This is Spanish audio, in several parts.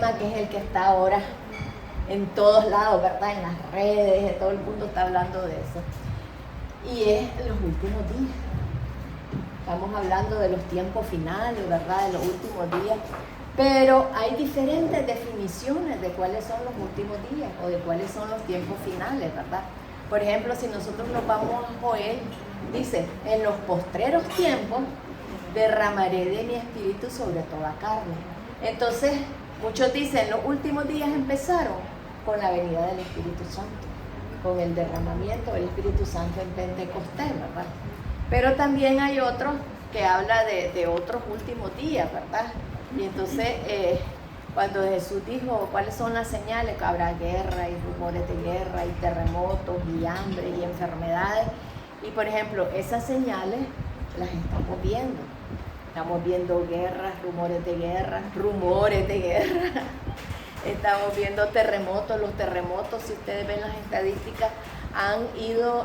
tema que es el que está ahora en todos lados, ¿verdad? En las redes, todo el mundo está hablando de eso. Y es los últimos días. Estamos hablando de los tiempos finales, ¿verdad? De los últimos días. Pero hay diferentes definiciones de cuáles son los últimos días o de cuáles son los tiempos finales, ¿verdad? Por ejemplo, si nosotros nos vamos a Joel, dice, en los postreros tiempos derramaré de mi espíritu sobre toda carne. Entonces, muchos dicen, los últimos días empezaron con la venida del Espíritu Santo, con el derramamiento del Espíritu Santo en Pentecostés, ¿verdad? Pero también hay otros que habla de otros últimos días, ¿verdad? Y entonces, cuando Jesús dijo cuáles son las señales, que habrá guerra y rumores de guerra y terremotos y hambre y enfermedades, y por ejemplo, esas señales las estamos viendo. Estamos viendo guerras, rumores de guerra, estamos viendo terremotos. Los terremotos, si ustedes ven las estadísticas, han ido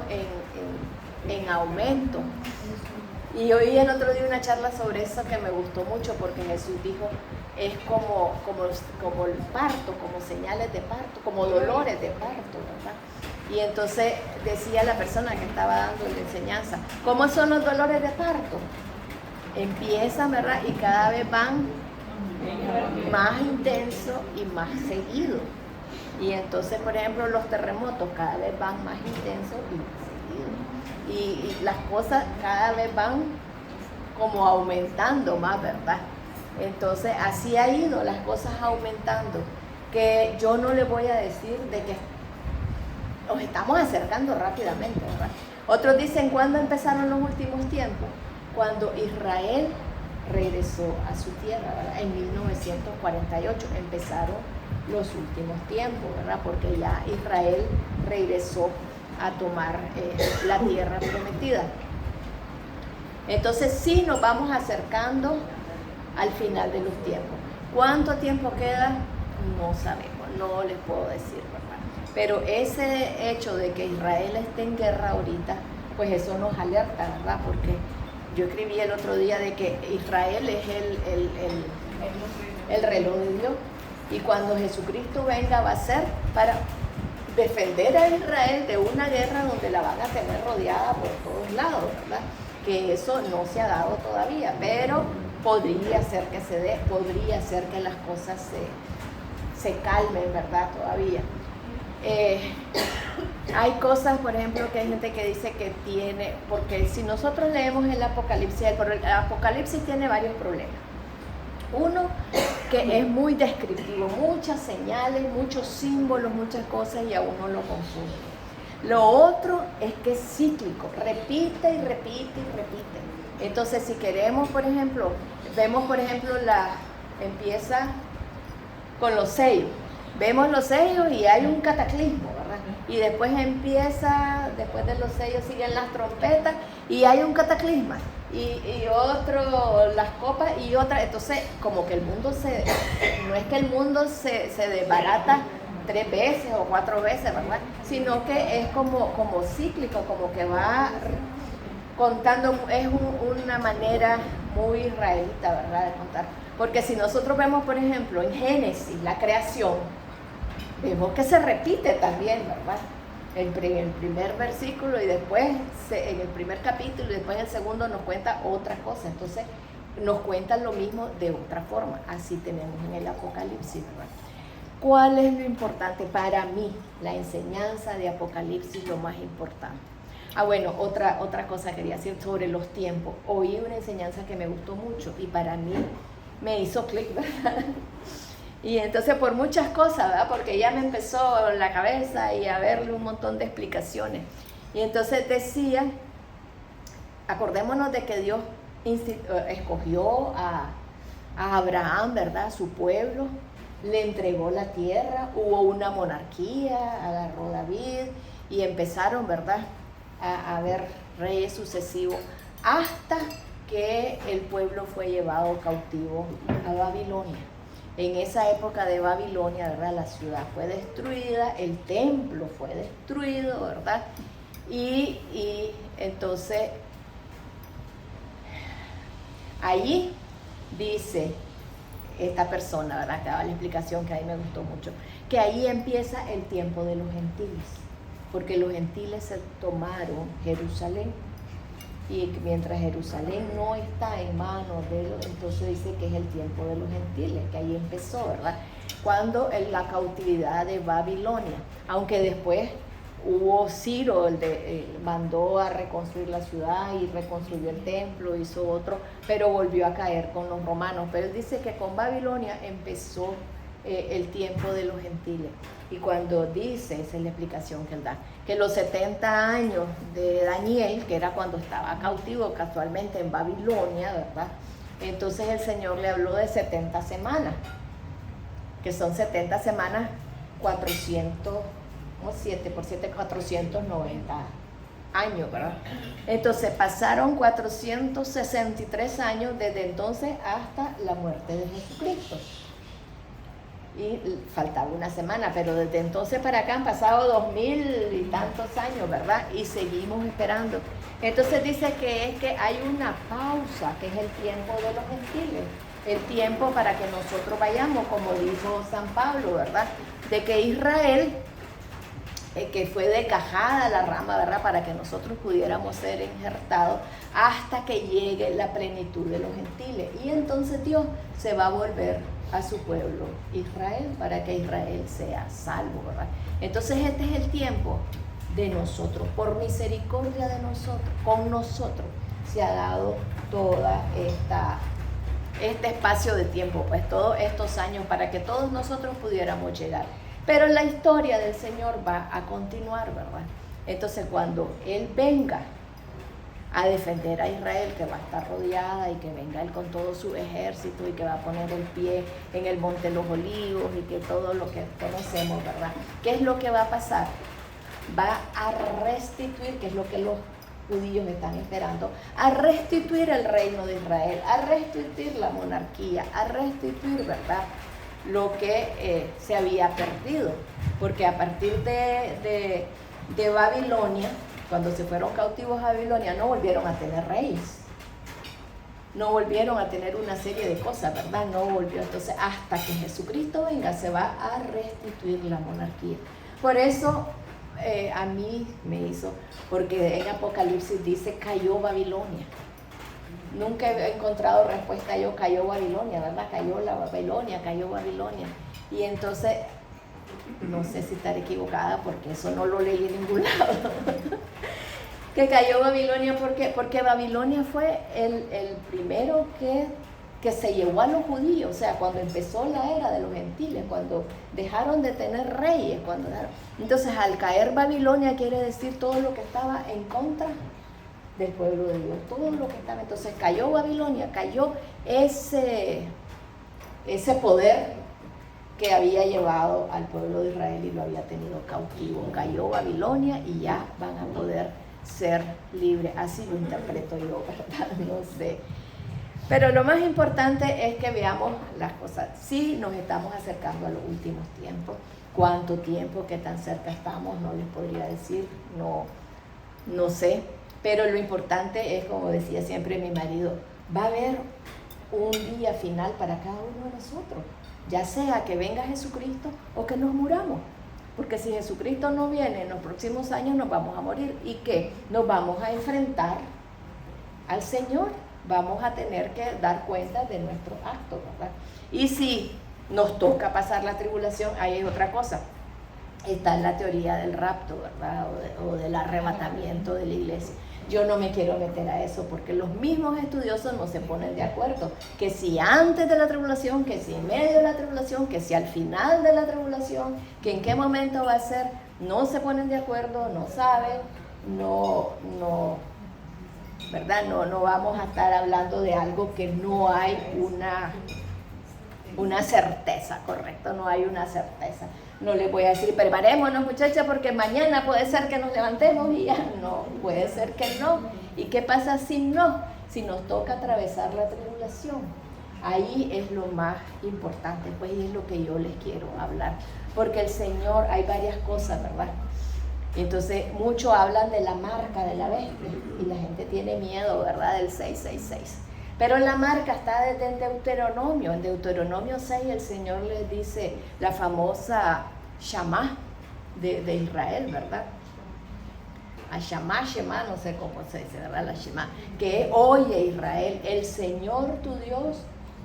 en aumento. Y oí el otro día una charla sobre eso que me gustó mucho, porque Jesús dijo, es como el parto, como señales de parto, como dolores de parto, ¿verdad? Y entonces decía la persona que estaba dando la enseñanza, ¿cómo son los dolores de parto? Empiezan, ¿verdad? Y cada vez van más intensos y más seguidos. Y entonces, por ejemplo, los terremotos cada vez van más intensos y más seguidos. Y las cosas cada vez van como aumentando más, ¿verdad? Entonces, así ha ido las cosas aumentando, que yo no le voy a decir de que nos estamos acercando rápidamente, ¿verdad? Otros dicen, ¿cuándo empezaron los últimos tiempos? Cuando Israel regresó a su tierra, ¿verdad? En 1948 empezaron los últimos tiempos, ¿verdad? Porque ya Israel regresó a tomar la tierra prometida. Entonces sí nos vamos acercando al final de los tiempos. ¿Cuánto tiempo queda? No sabemos, no les puedo decir, ¿verdad? Pero ese hecho de que Israel esté en guerra ahorita, pues eso nos alerta, ¿verdad? Porque yo escribí el otro día de que Israel es el reloj de Dios, y cuando Jesucristo venga va a ser para defender a Israel de una guerra donde la van a tener rodeada por todos lados, ¿verdad? Que eso no se ha dado todavía, pero podría ser que se dé, podría ser que las cosas se calmen, ¿verdad? Todavía. Hay cosas, por ejemplo, que hay gente que dice que tiene, porque si nosotros leemos el Apocalipsis, el Apocalipsis tiene varios problemas. Uno, que es muy descriptivo, muchas señales, muchos símbolos, muchas cosas, y a uno lo confunde. Lo otro es que es cíclico, repite y repite y repite. Entonces, si queremos, por ejemplo, vemos, por ejemplo, empieza con los sellos. Vemos los sellos y hay un cataclismo, ¿verdad? Y después después de los sellos siguen las trompetas y hay un cataclisma. Y otro, las copas y otra. Entonces, como que el mundo no es que el mundo se desbarata 3 veces o 4 veces, ¿verdad? Sino que es como cíclico, como que va contando, es una manera muy israelita, ¿verdad?, de contar. Porque si nosotros vemos, por ejemplo, en Génesis, la creación, vemos que se repite también, ¿verdad? En el primer versículo y después en el primer capítulo y después en el segundo nos cuenta otra cosa. Entonces nos cuentan lo mismo de otra forma. Así tenemos en el Apocalipsis, ¿verdad? ¿Cuál es lo importante para mí? La enseñanza de Apocalipsis, lo más importante. Bueno, otra cosa quería decir sobre los tiempos. Oí una enseñanza que me gustó mucho y para mí me hizo clic, ¿verdad? Y entonces por muchas cosas, ¿verdad? Porque ya me empezó la cabeza y a verle un montón de explicaciones. Y entonces decía, acordémonos de que Dios escogió a Abraham, ¿verdad? Su pueblo, le entregó la tierra, hubo una monarquía, agarró David y empezaron, ¿verdad?, a haber reyes sucesivos hasta que el pueblo fue llevado cautivo a Babilonia. En esa época de Babilonia, ¿verdad?, la ciudad fue destruida, el templo fue destruido, ¿verdad? Y entonces, allí dice, esta persona, ¿verdad? Que daba la explicación que a mí me gustó mucho, que ahí empieza el tiempo de los gentiles, porque los gentiles se tomaron Jerusalén, y mientras Jerusalén no está en manos de ellos, entonces dice que es el tiempo de los gentiles, que ahí empezó, ¿verdad? Cuando en la cautividad de Babilonia, aunque después hubo Ciro, mandó a reconstruir la ciudad y reconstruyó el templo, hizo otro, pero volvió a caer con los romanos. Pero él dice que con Babilonia empezó el tiempo de los gentiles. Y cuando dice, esa es la explicación que él da, que los 70 años de Daniel, que era cuando estaba cautivo casualmente en Babilonia, ¿verdad? Entonces el Señor le habló de 70 semanas, que son 70 semanas, 7 por 7, 490 años, ¿verdad? Entonces pasaron 463 años desde entonces hasta la muerte de Jesucristo. Y faltaba una semana, pero desde entonces para acá han pasado 2000 y tantos años, ¿verdad? Y seguimos esperando. Entonces dice que es que hay una pausa, que es el tiempo de los gentiles, el tiempo para que nosotros vayamos, como dijo San Pablo, ¿verdad? De que Israel, que fue desgajada la rama, ¿verdad? Para que nosotros pudiéramos ser injertados hasta que llegue la plenitud de los gentiles. Y entonces Dios se va a volver a su pueblo Israel, para que Israel sea salvo, ¿verdad? Entonces este es el tiempo de nosotros, por misericordia de nosotros, con nosotros se ha dado toda este espacio de tiempo, pues todos estos años para que todos nosotros pudiéramos llegar. Pero la historia del Señor va a continuar, ¿verdad? Entonces cuando Él venga a defender a Israel, que va a estar rodeada, y que venga Él con todo su ejército y que va a poner el pie en el Monte de los Olivos y que todo lo que conocemos, ¿verdad? ¿Qué es lo que va a pasar? Va a restituir, que es lo que los judíos están esperando, a restituir el reino de Israel, a restituir la monarquía, a restituir, ¿verdad?, lo que se había perdido, porque a partir de Babilonia, cuando se fueron cautivos a Babilonia, no volvieron a tener reyes, no volvieron a tener una serie de cosas, ¿verdad? No volvió. Entonces, hasta que Jesucristo venga, se va a restituir la monarquía. Por eso, a mí me hizo, porque en Apocalipsis dice, cayó Babilonia. Nunca he encontrado respuesta yo, cayó Babilonia, ¿verdad? Cayó la Babilonia, cayó Babilonia. Y entonces, no sé si estaré equivocada, porque eso no lo leí en ningún lado. Que cayó Babilonia, ¿por qué? Porque Babilonia fue el primero que se llevó a los judíos, o sea, cuando empezó la era de los gentiles, cuando dejaron de tener reyes, entonces al caer Babilonia quiere decir todo lo que estaba en contra del pueblo de Dios, todo lo que estaba. Entonces cayó Babilonia, cayó ese poder que había llevado al pueblo de Israel y lo había tenido cautivo. Cayó Babilonia y ya van a poder ser libres. Así lo interpreto yo, ¿verdad? No sé. Pero lo más importante es que veamos las cosas. Sí, nos estamos acercando a los últimos tiempos. ¿Cuánto tiempo? ¿Qué tan cerca estamos? No les podría decir, no sé. Pero lo importante es, como decía siempre mi marido, va a haber un día final para cada uno de nosotros. Ya sea que venga Jesucristo o que nos muramos. Porque si Jesucristo no viene en los próximos años, nos vamos a morir. ¿Y qué? Nos vamos a enfrentar al Señor. Vamos a tener que dar cuenta de nuestros actos, ¿verdad? Y si nos toca pasar la tribulación, ahí es otra cosa. Está en la teoría del rapto, ¿verdad? O del arrebatamiento de la iglesia. Yo no me quiero meter a eso porque los mismos estudiosos no se ponen de acuerdo. Que si antes de la tribulación, que si en medio de la tribulación, que si al final de la tribulación, que en qué momento va a ser, no se ponen de acuerdo, no saben, ¿verdad? No vamos a estar hablando de algo que no hay una certeza, ¿correcto? No hay una certeza. No les voy a decir, preparémonos muchachas porque mañana puede ser que nos levantemos y ya no, puede ser que no. ¿Y qué pasa si no? Si nos toca atravesar la tribulación. Ahí es lo más importante, pues, y es lo que yo les quiero hablar. Porque el Señor, hay varias cosas, ¿verdad? Entonces, muchos hablan de la marca de la bestia y la gente tiene miedo, ¿verdad? Del 666. Pero la marca está desde en Deuteronomio. En Deuteronomio 6 el Señor les dice la famosa Shama de Israel, ¿verdad? A Shama, Shema, no sé cómo se dice, ¿verdad? La Shema, que oye Israel, el Señor tu Dios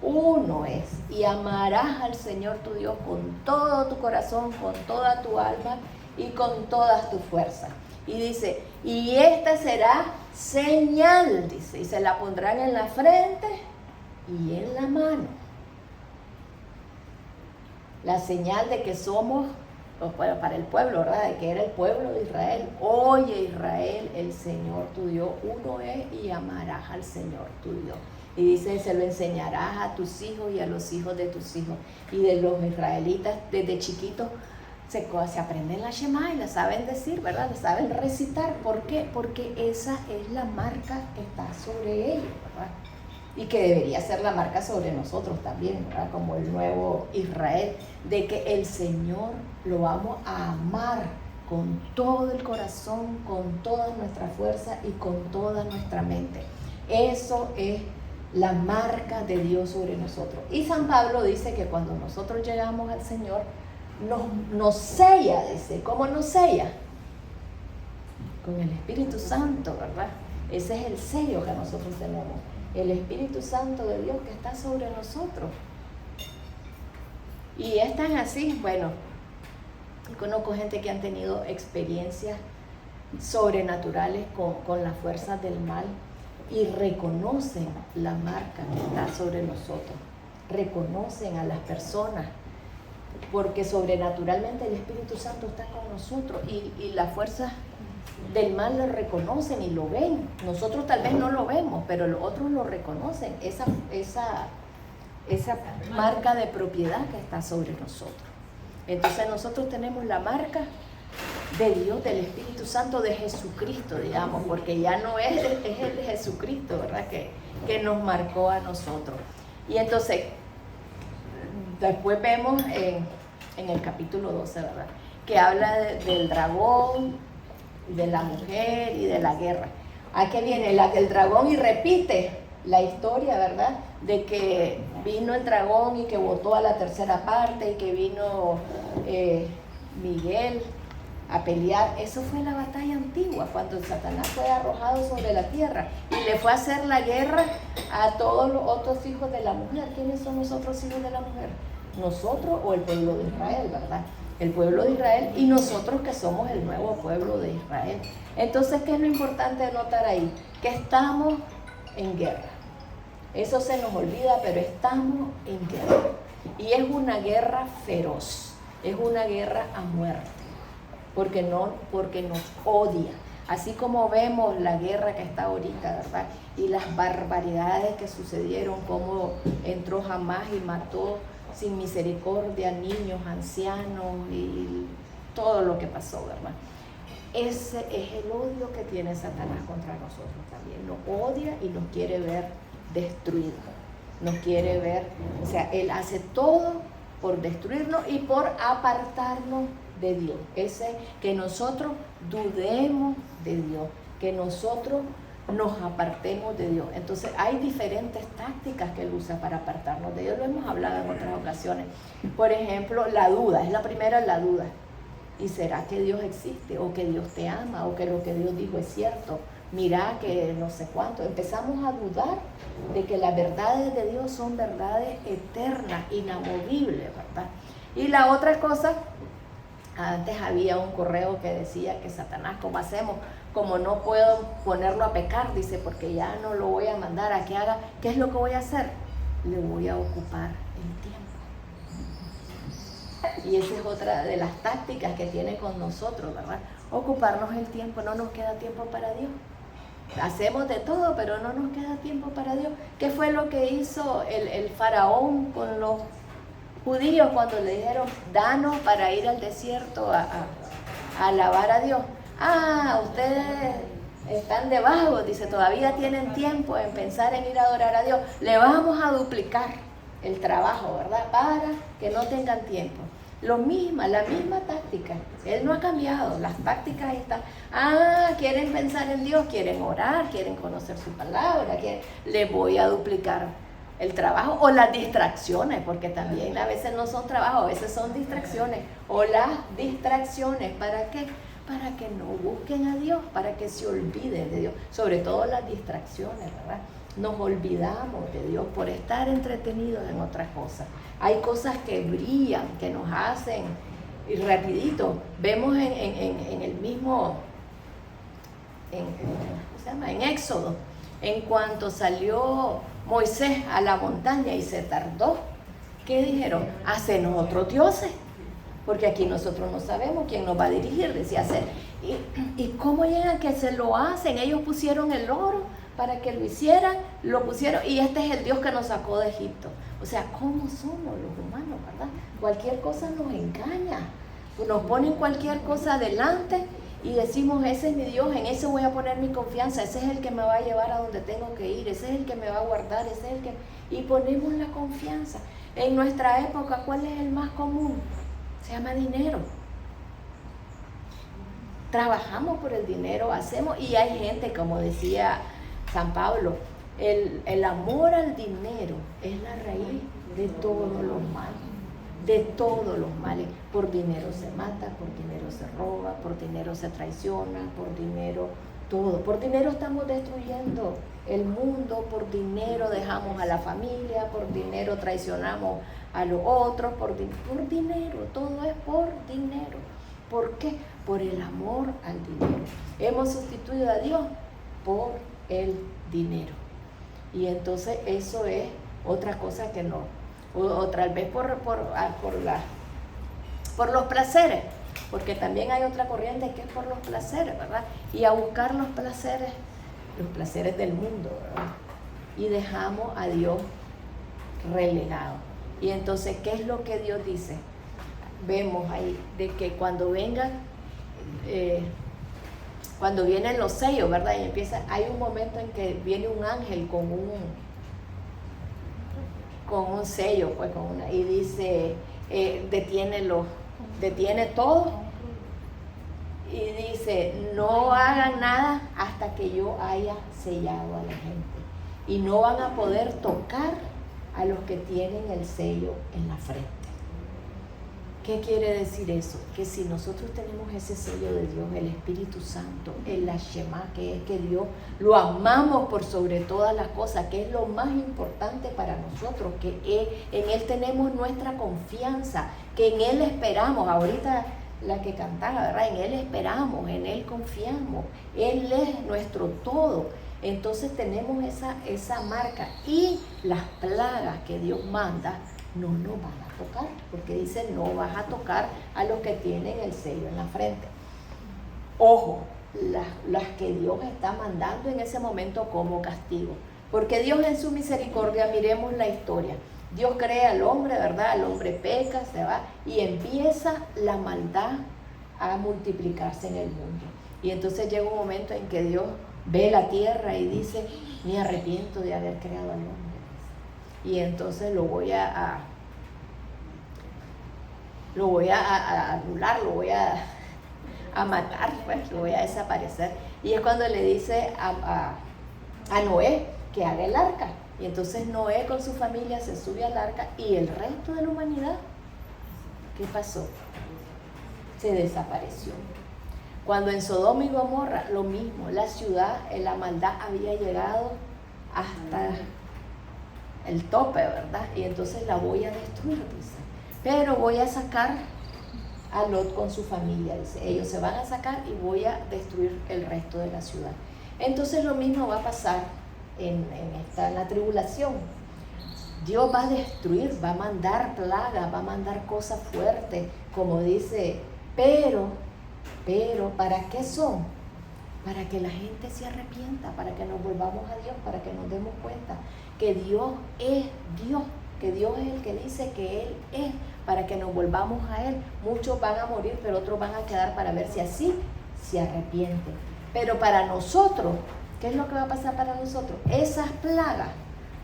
uno es, y amarás al Señor tu Dios con todo tu corazón, con toda tu alma y con todas tus fuerzas. Y dice, y esta será señal, dice, y se la pondrán en la frente y en la mano. La señal de que somos, bueno, para el pueblo, ¿verdad? De que era el pueblo de Israel. Oye Israel, el Señor tu Dios uno es, y amarás al Señor tu Dios. Y dice, se lo enseñarás a tus hijos y a los hijos de tus hijos. Y de los israelitas, desde chiquitos, se aprenden la Shema y la saben decir, ¿verdad? La saben recitar. ¿Por qué? Porque esa es la marca que está sobre ellos, ¿verdad? Y que debería ser la marca sobre nosotros también, ¿verdad? Como el nuevo Israel, de que el Señor lo vamos a amar con todo el corazón, con toda nuestra fuerza y con toda nuestra mente. Eso es la marca de Dios sobre nosotros. Y San Pablo dice que cuando nosotros llegamos al Señor, nos sella, dice. ¿Cómo nos sella? Con el Espíritu Santo, ¿verdad? Ese es el sello que nosotros tenemos. El Espíritu Santo de Dios que está sobre nosotros. Y es tan así, bueno, conozco gente que han tenido experiencias sobrenaturales con las fuerzas del mal y reconocen la marca que está sobre nosotros, reconocen a las personas, porque sobrenaturalmente el Espíritu Santo está con nosotros y las fuerzas del mal lo reconocen y lo ven. Nosotros tal vez no lo vemos, pero los otros lo reconocen, esa marca de propiedad que está sobre nosotros. Entonces nosotros tenemos la marca de Dios, del Espíritu Santo, de Jesucristo, digamos, porque ya no es el de Jesucristo, ¿verdad? Que nos marcó a nosotros. Y entonces, después vemos en el capítulo 12, ¿verdad? Que habla del dragón, de la mujer y de la guerra. Aquí viene el dragón y repite la historia, ¿verdad? De que vino el dragón y que botó a la tercera parte y que vino Miguel a pelear. Eso fue la batalla antigua, cuando Satanás fue arrojado sobre la tierra y le fue a hacer la guerra a todos los otros hijos de la mujer. ¿Quiénes son los otros hijos de la mujer? Nosotros o el pueblo de Israel, ¿verdad? El pueblo de Israel y nosotros que somos el nuevo pueblo de Israel. Entonces, ¿qué es lo importante de notar ahí? Que estamos en guerra. Eso se nos olvida, pero estamos en guerra. Y es una guerra feroz, es una guerra a muerte. Porque nos odia, así como vemos la guerra que está ahorita, ¿verdad? Y las barbaridades que sucedieron, como entró Hamás y mató sin misericordia niños, ancianos y todo lo que pasó, ¿verdad? Ese es el odio que tiene Satanás contra nosotros también. Nos odia y nos quiere ver destruidos, nos quiere ver, o sea, él hace todo por destruirnos y por apartarnos de Dios. Ese, que nosotros dudemos de Dios, que nosotros nos apartemos de Dios. Entonces hay diferentes tácticas que él usa para apartarnos de Dios. Lo hemos hablado en otras ocasiones. Por ejemplo, la duda, es la primera, la duda. ¿Y será que Dios existe? ¿O que Dios te ama? ¿O que lo que Dios dijo es cierto? Mira que no sé cuánto. Empezamos a dudar de que las verdades de Dios son verdades eternas, inamovibles, ¿verdad? Y la otra cosa, antes había un correo que decía que Satanás, ¿cómo hacemos? Como no puedo ponerlo a pecar, dice, porque ya no lo voy a mandar a que haga, ¿qué es lo que voy a hacer? Le voy a ocupar el tiempo. Y esa es otra de las tácticas que tiene con nosotros, ¿verdad? Ocuparnos el tiempo, no nos queda tiempo para Dios. Hacemos de todo, pero no nos queda tiempo para Dios. ¿Qué fue lo que hizo el faraón con los judíos cuando le dijeron, danos para ir al desierto a alabar a Dios? Ah, ustedes están de vagos, dice, todavía tienen tiempo en pensar en ir a adorar a Dios. Le vamos a duplicar el trabajo, ¿verdad? Para que no tengan tiempo. la misma táctica. Él no ha cambiado, las tácticas ahí están. Quieren pensar en Dios, quieren orar, quieren conocer su palabra, le voy a duplicar el trabajo o las distracciones, porque también a veces no son trabajo, a veces son distracciones. O las distracciones, ¿para qué? Para que no busquen a Dios, para que se olviden de Dios, sobre todo las distracciones, ¿verdad? Nos olvidamos de Dios por estar entretenidos en otras cosas. Hay cosas que brillan, que nos hacen, y rapidito, vemos en el mismo, ¿cómo se llama? En Éxodo, en cuanto salió Moisés a la montaña y se tardó, ¿qué dijeron? Hacenos otros dioses, porque aquí nosotros no sabemos quién nos va a dirigir, decía hacer. ¿Y cómo llegan que se lo hacen? Ellos pusieron el oro para que lo hicieran, lo pusieron, y este es el Dios que nos sacó de Egipto. O sea, ¿cómo somos los humanos, verdad? Cualquier cosa nos engaña, nos ponen cualquier cosa adelante y decimos, ese es mi Dios, en ese voy a poner mi confianza, ese es el que me va a llevar a donde tengo que ir, ese es el que me va a guardar, ese es el que... Y ponemos la confianza. En nuestra época, ¿cuál es el más común? Se llama dinero. Trabajamos por el dinero, hacemos, y hay gente, como decía San Pablo, el amor al dinero es la raíz de todos los males, de todos los males. Por dinero se mata, por dinero se roba, por dinero se traiciona, por dinero todo. Por dinero estamos destruyendo el mundo, por dinero dejamos a la familia, por dinero traicionamos a los otros, por dinero, todo es por dinero. ¿Por qué? Por el amor al dinero. Hemos sustituido a Dios por el dinero. Y entonces eso es otra cosa que no, o tal vez por los placeres, porque también hay otra corriente que es por los placeres, ¿verdad? Y a buscar los placeres del mundo, ¿verdad? Y dejamos a Dios relegado. Y entonces, ¿qué es lo que Dios dice? Vemos ahí de que cuando vengan, cuando vienen los sellos, ¿verdad? Y hay un momento en que viene un ángel con un sello, pues, y dice, detiene todo, y dice, no hagan nada hasta que yo haya sellado a la gente, y no van a poder tocar a los que tienen el sello en la frente. ¿Qué quiere decir eso? Que si nosotros tenemos ese sello de Dios, el Espíritu Santo, el Shema, que es que Dios lo amamos por sobre todas las cosas, que es lo más importante para nosotros, que en Él tenemos nuestra confianza, que en Él esperamos. Ahorita la que cantaba, ¿verdad? En Él esperamos, en Él confiamos, Él es nuestro todo. Entonces tenemos esa marca, y las plagas que Dios manda no nos van a tocar, porque dice, no vas a tocar a los que tienen el sello en la frente. Ojo, las que Dios está mandando en ese momento como castigo, porque Dios en su misericordia, miremos la historia, Dios crea al hombre, ¿verdad? El hombre peca, se va, y empieza la maldad a multiplicarse en el mundo. Y entonces llega un momento en que Dios ve la tierra y dice, me arrepiento de haber creado al hombre. Y entonces lo voy a anular, lo voy a matar, pues, lo voy a desaparecer. Y es cuando le dice a Noé que haga el arca. Y entonces Noé con su familia se sube al arca, y el resto de la humanidad, ¿qué pasó? Se desapareció. Cuando en Sodoma y Gomorra, lo mismo, la ciudad, la maldad había llegado hasta el tope, ¿verdad? Y entonces la voy a destruir, dice. Pero voy a sacar a Lot con su familia, dice. Ellos se van a sacar y voy a destruir el resto de la ciudad. Entonces lo mismo va a pasar en la tribulación. Dios va a destruir, va a mandar plagas, va a mandar cosas fuertes, como dice, pero, ¿para qué son? Para que la gente se arrepienta, para que nos volvamos a Dios, para que nos demos cuenta que Dios es Dios, que Dios es el que dice que Él es, para que nos volvamos a Él. Muchos van a morir, pero otros van a quedar para ver si así se arrepienten. Pero para nosotros, ¿qué es lo que va a pasar para nosotros? Esas plagas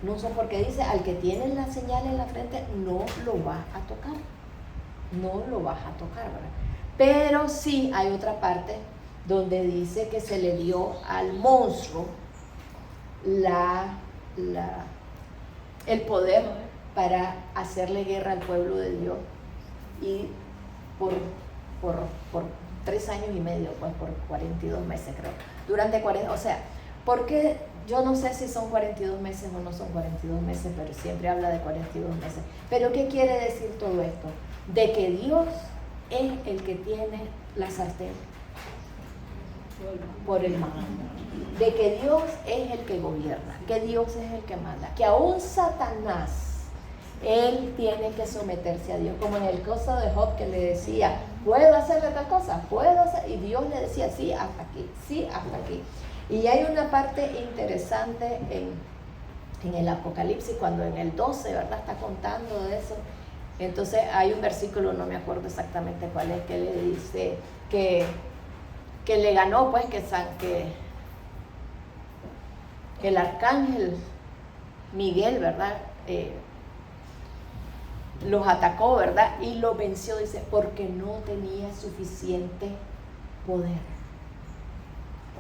no son, porque dice, al que tiene la señal en la frente no lo va a tocar. no lo vas a tocar, ¿verdad? Pero sí hay otra parte donde dice que se le dio al monstruo el poder para hacerle guerra al pueblo de Dios, y por 3 años y medio, pues por 42 meses creo, durante 40, o sea, porque yo no sé si son 42 meses o no son 42 meses, pero siempre habla de 42 meses. Pero ¿qué quiere decir todo esto? De que Dios es el que tiene la sartén por el mango, de que Dios es el que gobierna, que Dios es el que manda, que aún Satanás, él tiene que someterse a Dios, como en el caso de Job, que le decía, ¿puedo hacerle tal cosa? ¿Puedo hacer? Y Dios le decía, sí, hasta aquí, sí, hasta aquí. Y hay una parte interesante en el Apocalipsis, cuando en el 12, ¿verdad?, está contando de eso. Entonces hay un versículo, no me acuerdo exactamente cuál es, que le dice que le ganó, pues, que el arcángel Miguel, ¿verdad?, los atacó, ¿verdad?, y los venció, dice, porque no tenía suficiente poder.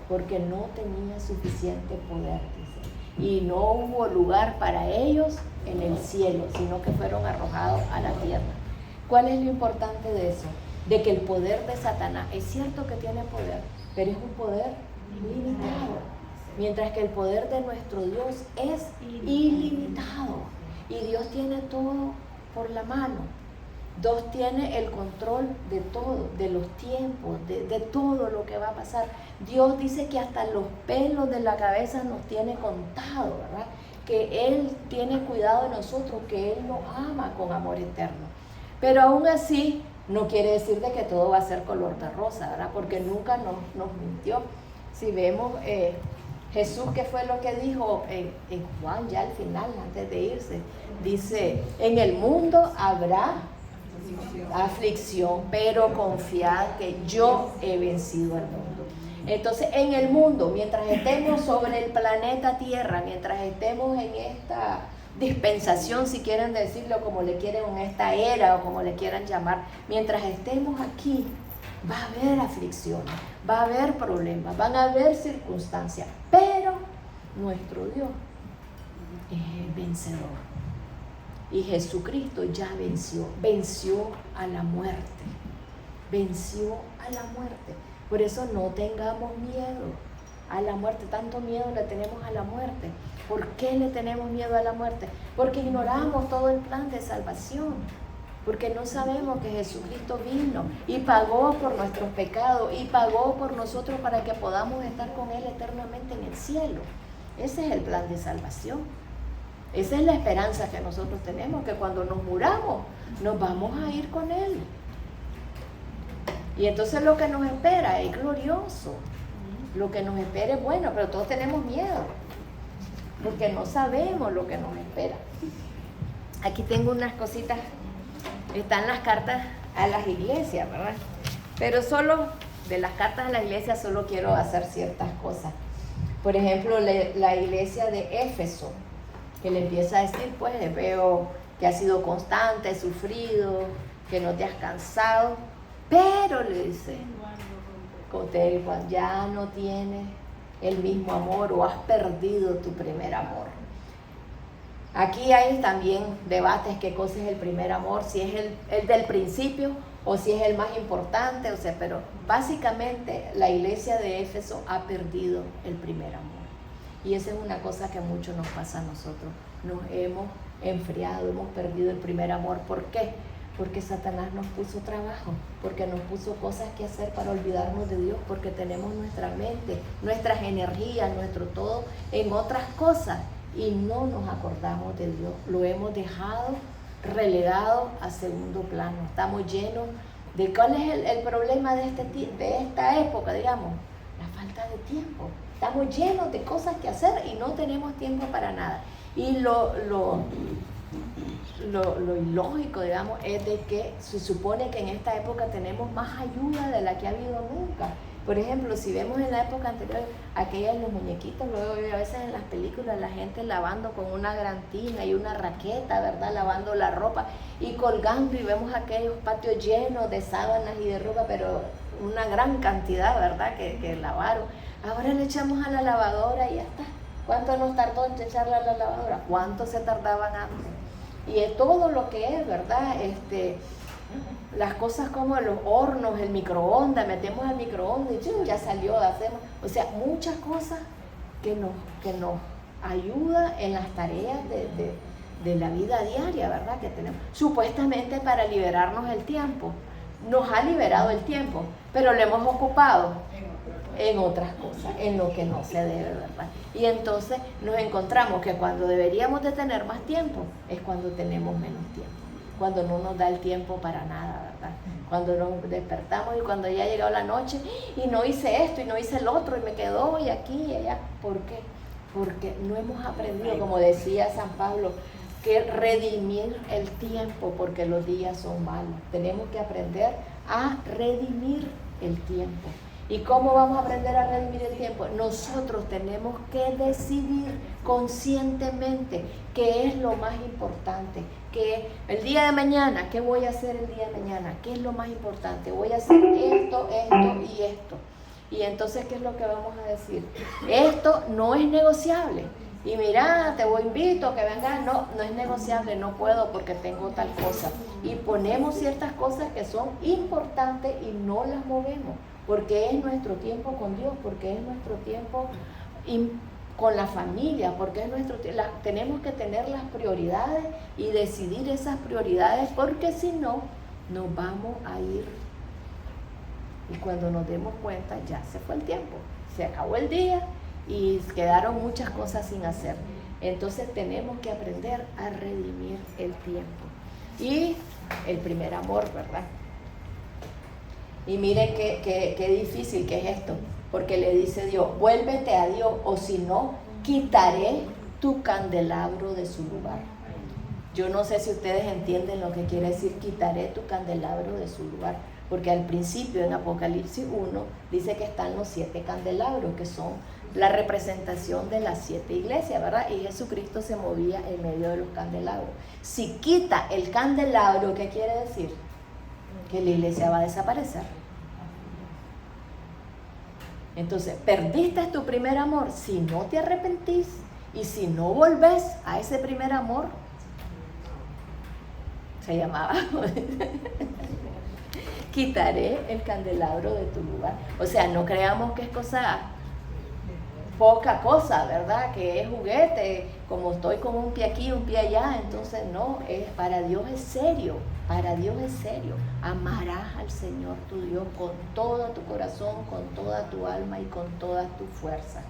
Porque no tenía suficiente poder, dice. Y no hubo lugar para ellos en el cielo, sino que fueron arrojados a la tierra. ¿Cuál es lo importante de eso? De que el poder de Satanás, es cierto que tiene poder, pero es un poder limitado. Mientras que el poder de nuestro Dios es ilimitado. Y Dios tiene todo por la mano. Dios tiene el control de todo, de los tiempos, de todo lo que va a pasar. Dios dice que hasta los pelos de la cabeza nos tiene contado, ¿verdad? Que Él tiene cuidado de nosotros, que Él nos ama con amor eterno. Pero aún así, no quiere decir de que todo va a ser color de rosa, ¿verdad? Porque nunca nos mintió. Si vemos Jesús, ¿qué fue lo que dijo en Juan, ya al final, antes de irse? Dice, en el mundo habrá aflicción, pero confiad que yo he vencido al mundo. Entonces, en el mundo, mientras estemos sobre el planeta Tierra, mientras estemos en esta dispensación, si quieren decirlo como le quieren, en esta era o como le quieran llamar, mientras estemos aquí, va a haber aflicciones, va a haber problemas, van a haber circunstancias, pero nuestro Dios es el vencedor. Y Jesucristo ya venció a la muerte, venció a la muerte. Por eso no tengamos miedo a la muerte, tanto miedo le tenemos a la muerte. ¿Por qué le tenemos miedo a la muerte? Porque ignoramos todo el plan de salvación, porque no sabemos que Jesucristo vino y pagó por nuestros pecados y pagó por nosotros para que podamos estar con Él eternamente en el cielo. Ese es el plan de salvación. Esa es la esperanza que nosotros tenemos, que cuando nos muramos, nos vamos a ir con Él. Y entonces lo que nos espera es glorioso. Lo que nos espera es bueno, pero todos tenemos miedo, porque no sabemos lo que nos espera. Aquí tengo unas cositas, están las cartas a las iglesias, ¿verdad? Pero solo de las cartas a la iglesia solo quiero hacer ciertas cosas. Por ejemplo, la iglesia de Éfeso, que le empieza a decir, pues veo que has sido constante, has sufrido, que no te has cansado, pero le dice, ya no tienes el mismo amor o has perdido tu primer amor. Aquí hay también debates qué cosa es el primer amor, si es el del principio o si es el más importante, o sea, pero básicamente la iglesia de Éfeso ha perdido el primer amor. Y esa es una cosa que mucho nos pasa a nosotros. Nos hemos enfriado, hemos perdido el primer amor. ¿Por qué? Porque Satanás nos puso trabajo, porque nos puso cosas que hacer para olvidarnos de Dios, porque tenemos nuestra mente, nuestras energías, nuestro todo en otras cosas y no nos acordamos de Dios. Lo hemos dejado relegado a segundo plano. Estamos llenos de... ¿Cuál es el problema de esta época, digamos? La falta de tiempo. Estamos llenos de cosas que hacer y no tenemos tiempo para nada. Y lo ilógico, digamos, es de que se supone que en esta época tenemos más ayuda de la que ha habido nunca. Por ejemplo, si vemos en la época anterior, aquellos los muñequitos, luego a veces en las películas la gente lavando con una gran tina y una raqueta, ¿verdad? Lavando la ropa y colgando, y vemos aquellos patios llenos de sábanas y de ropa, pero una gran cantidad, ¿verdad? Que lavaron. Ahora le echamos a la lavadora y ya está. ¿Cuánto nos tardó en echarla a la lavadora? ¿Cuánto se tardaban antes? Y es todo lo que es, ¿verdad? Las cosas como los hornos, el microondas, metemos al microondas y ya salió, hacemos. O sea, muchas cosas que nos ayuda en las tareas de la vida diaria, ¿verdad? Que tenemos. Supuestamente para liberarnos el tiempo. Nos ha liberado el tiempo, pero lo hemos ocupado en otras cosas, en lo que no se debe, ¿verdad? Y entonces nos encontramos que cuando deberíamos de tener más tiempo, es cuando tenemos menos tiempo, cuando no nos da el tiempo para nada, ¿verdad? Cuando nos despertamos y cuando ya ha llegado la noche y no hice esto y no hice el otro y me quedo y aquí y allá. ¿Por qué? Porque no hemos aprendido, como decía San Pablo, que redimir el tiempo, porque los días son malos. Tenemos que aprender a redimir el tiempo. ¿Y cómo vamos a aprender a redimir el tiempo? Nosotros tenemos que decidir conscientemente qué es lo más importante, que el día de mañana, ¿qué voy a hacer el día de mañana? ¿Qué es lo más importante? Voy a hacer esto, esto y esto. Y entonces, ¿qué es lo que vamos a decir? Esto no es negociable. Y mira, te invito a que vengas. No es negociable, no puedo porque tengo tal cosa. Y ponemos ciertas cosas que son importantes y no las movemos, porque es nuestro tiempo con Dios, porque es nuestro tiempo con la familia, porque es nuestro tiempo. Tenemos que tener las prioridades y decidir esas prioridades, porque si no, nos vamos a ir. Y cuando nos demos cuenta, ya se fue el tiempo, se acabó el día y quedaron muchas cosas sin hacer. Entonces tenemos que aprender a redimir el tiempo. Y el primer amor, ¿verdad? Y miren qué difícil que es esto, porque le dice Dios, vuélvete a Dios, o si no, quitaré tu candelabro de su lugar. Yo no sé si ustedes entienden lo que quiere decir quitaré tu candelabro de su lugar, porque al principio en Apocalipsis 1 dice que están los 7 candelabros, que son la representación de las 7 iglesias, ¿verdad? Y Jesucristo se movía en medio de los candelabros. Si quita el candelabro, ¿qué quiere decir? Que la iglesia va a desaparecer. Entonces, perdiste tu primer amor si no te arrepentís y si no volvés a ese primer amor. Se llamaba quitaré el candelabro de tu lugar. O sea, no creamos que es poca cosa, ¿verdad? Que es juguete, como estoy con un pie aquí, un pie allá. Entonces no, para Dios es serio, para Dios es serio. Amarás al Señor tu Dios con todo tu corazón, con toda tu alma y con toda tu fuerza.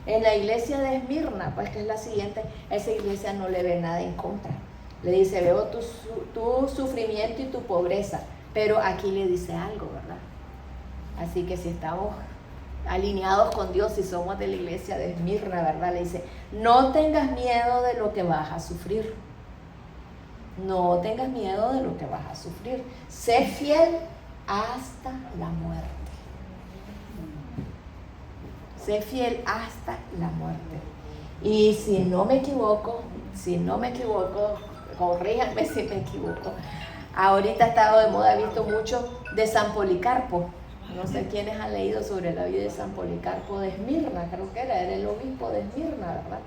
En la iglesia de Esmirna, pues que es la siguiente, esa iglesia no le ve nada en contra. Le dice, veo tu sufrimiento y tu pobreza, pero aquí le dice algo, ¿verdad? Así que si estamos alineados con Dios y somos de la iglesia de Esmirna, ¿verdad? Le dice, no tengas miedo de lo que vas a sufrir. No tengas miedo de lo que vas a sufrir. Sé fiel hasta la muerte. Sé fiel hasta la muerte. Y si no me equivoco, corríjanme si me equivoco. Ahorita ha estado de moda, he visto mucho de San Policarpo. No sé quiénes han leído sobre la vida de San Policarpo de Esmirna, creo que era el obispo de Esmirna, ¿verdad?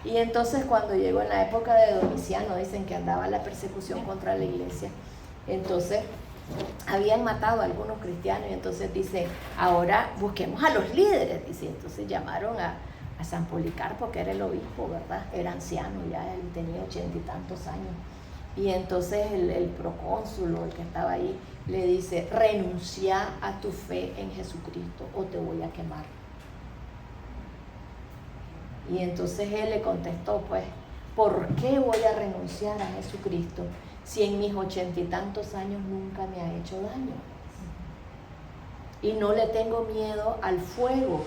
Y entonces cuando llegó en la época de Domiciano, dicen que andaba la persecución contra la iglesia, entonces habían matado a algunos cristianos y entonces dice, ahora busquemos a los líderes, dice. Entonces llamaron a San Policarpo, que era el obispo, ¿verdad? Era anciano ya, él tenía 80 y tantos años. Y entonces el procónsul, el que estaba ahí, le dice, renuncia a tu fe en Jesucristo o te voy a quemar. Y entonces él le contestó, pues, ¿por qué voy a renunciar a Jesucristo si en mis 80 y tantos años nunca me ha hecho daño? Y no le tengo miedo al fuego,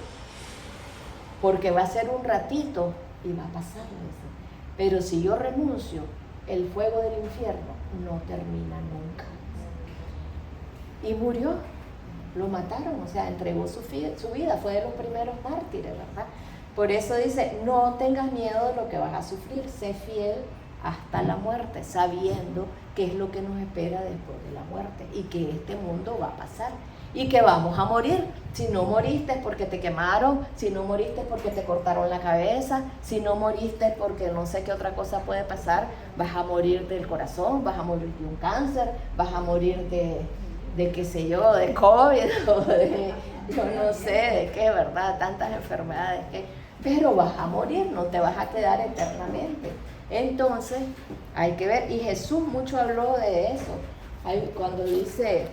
porque va a ser un ratito y va a pasar. Pero si yo renuncio, el fuego del infierno no termina nunca. Y murió. lo mataron, o sea, entregó su vida, fue de los primeros mártires, ¿verdad? Por eso dice, no tengas miedo de lo que vas a sufrir, sé fiel hasta la muerte, sabiendo qué es lo que nos espera después de la muerte y que este mundo va a pasar y que vamos a morir. Si no moriste porque te quemaron, si no moriste porque te cortaron la cabeza, si no moriste porque no sé qué otra cosa puede pasar, vas a morir del corazón, vas a morir de un cáncer, vas a morir de qué sé yo, de COVID o de yo no sé de qué, ¿verdad? Tantas enfermedades pero vas a morir, no te vas a quedar eternamente. Entonces hay que ver, y Jesús mucho habló de eso, cuando dice,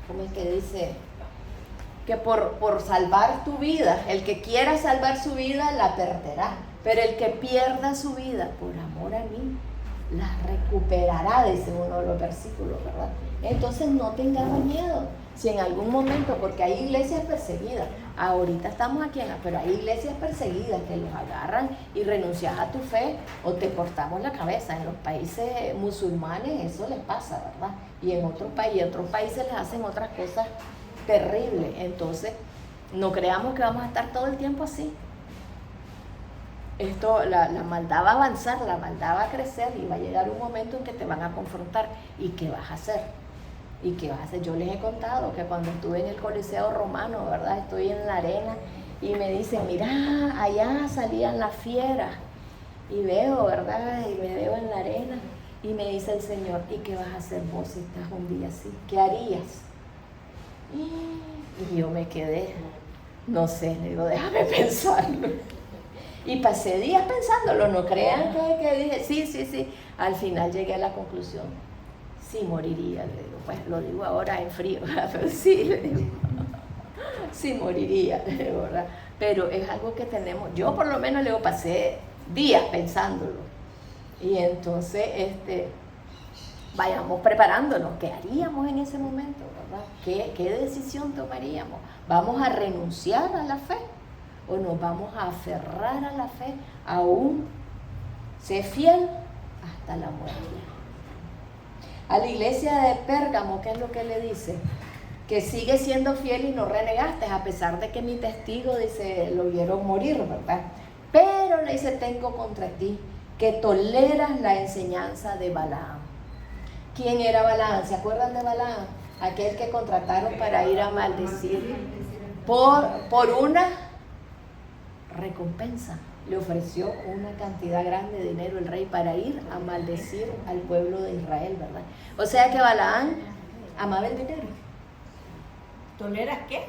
¿cómo es que dice? Que por salvar tu vida, el que quiera salvar su vida la perderá, pero el que pierda su vida por amor a mí, la recuperará, dice uno de los versículos, ¿verdad? Entonces no tengas miedo, si en algún momento, porque hay iglesias perseguidas, ahorita estamos aquí pero hay iglesias perseguidas que los agarran y renuncias a tu fe o te cortamos la cabeza. En los países musulmanes eso les pasa, ¿verdad? Y en otros países les hacen otras cosas terribles. Entonces no creamos que vamos a estar todo el tiempo así. La maldad va a avanzar, la maldad va a crecer y va a llegar un momento en que te van a confrontar. ¿Y qué vas a hacer? ¿Y qué vas a hacer? Yo les he contado que cuando estuve en el Coliseo Romano, ¿verdad? Estoy en la arena y me dicen, mira, allá salían las fieras. Y veo, ¿verdad? Y me veo en la arena y me dice el Señor, ¿y qué vas a hacer vos si estás un día así? ¿Qué harías? Y yo me quedé, no sé, le digo, déjame pensarlo. Y pasé días pensándolo, no crean que dije, sí. Al final llegué a la conclusión, sí moriría, le digo, pues lo digo ahora en frío, pero sí, le digo, sí moriría, le digo, ¿verdad? Pero es algo que tenemos, yo por lo menos le digo, pasé días pensándolo. Y entonces, vayamos preparándonos, ¿qué haríamos en ese momento, verdad? ¿Qué decisión tomaríamos? ¿Vamos a renunciar a la fe? ¿O nos vamos a aferrar a la fe, aún ser fiel hasta la muerte? A la iglesia de Pérgamo, ¿qué es lo que le dice? Que sigue siendo fiel y no renegaste, a pesar de que mi testigo, dice, lo vieron morir, ¿verdad? Pero le dice, tengo contra ti que toleras la enseñanza de Balaam. ¿Quién era Balaam? ¿Se acuerdan de Balaam? Aquel que contrataron para ir a maldecir por una recompensa. Le ofreció una cantidad grande de dinero el rey para ir a maldecir al pueblo de Israel, ¿verdad? O sea que Balaam amaba el dinero. ¿Toleras qué?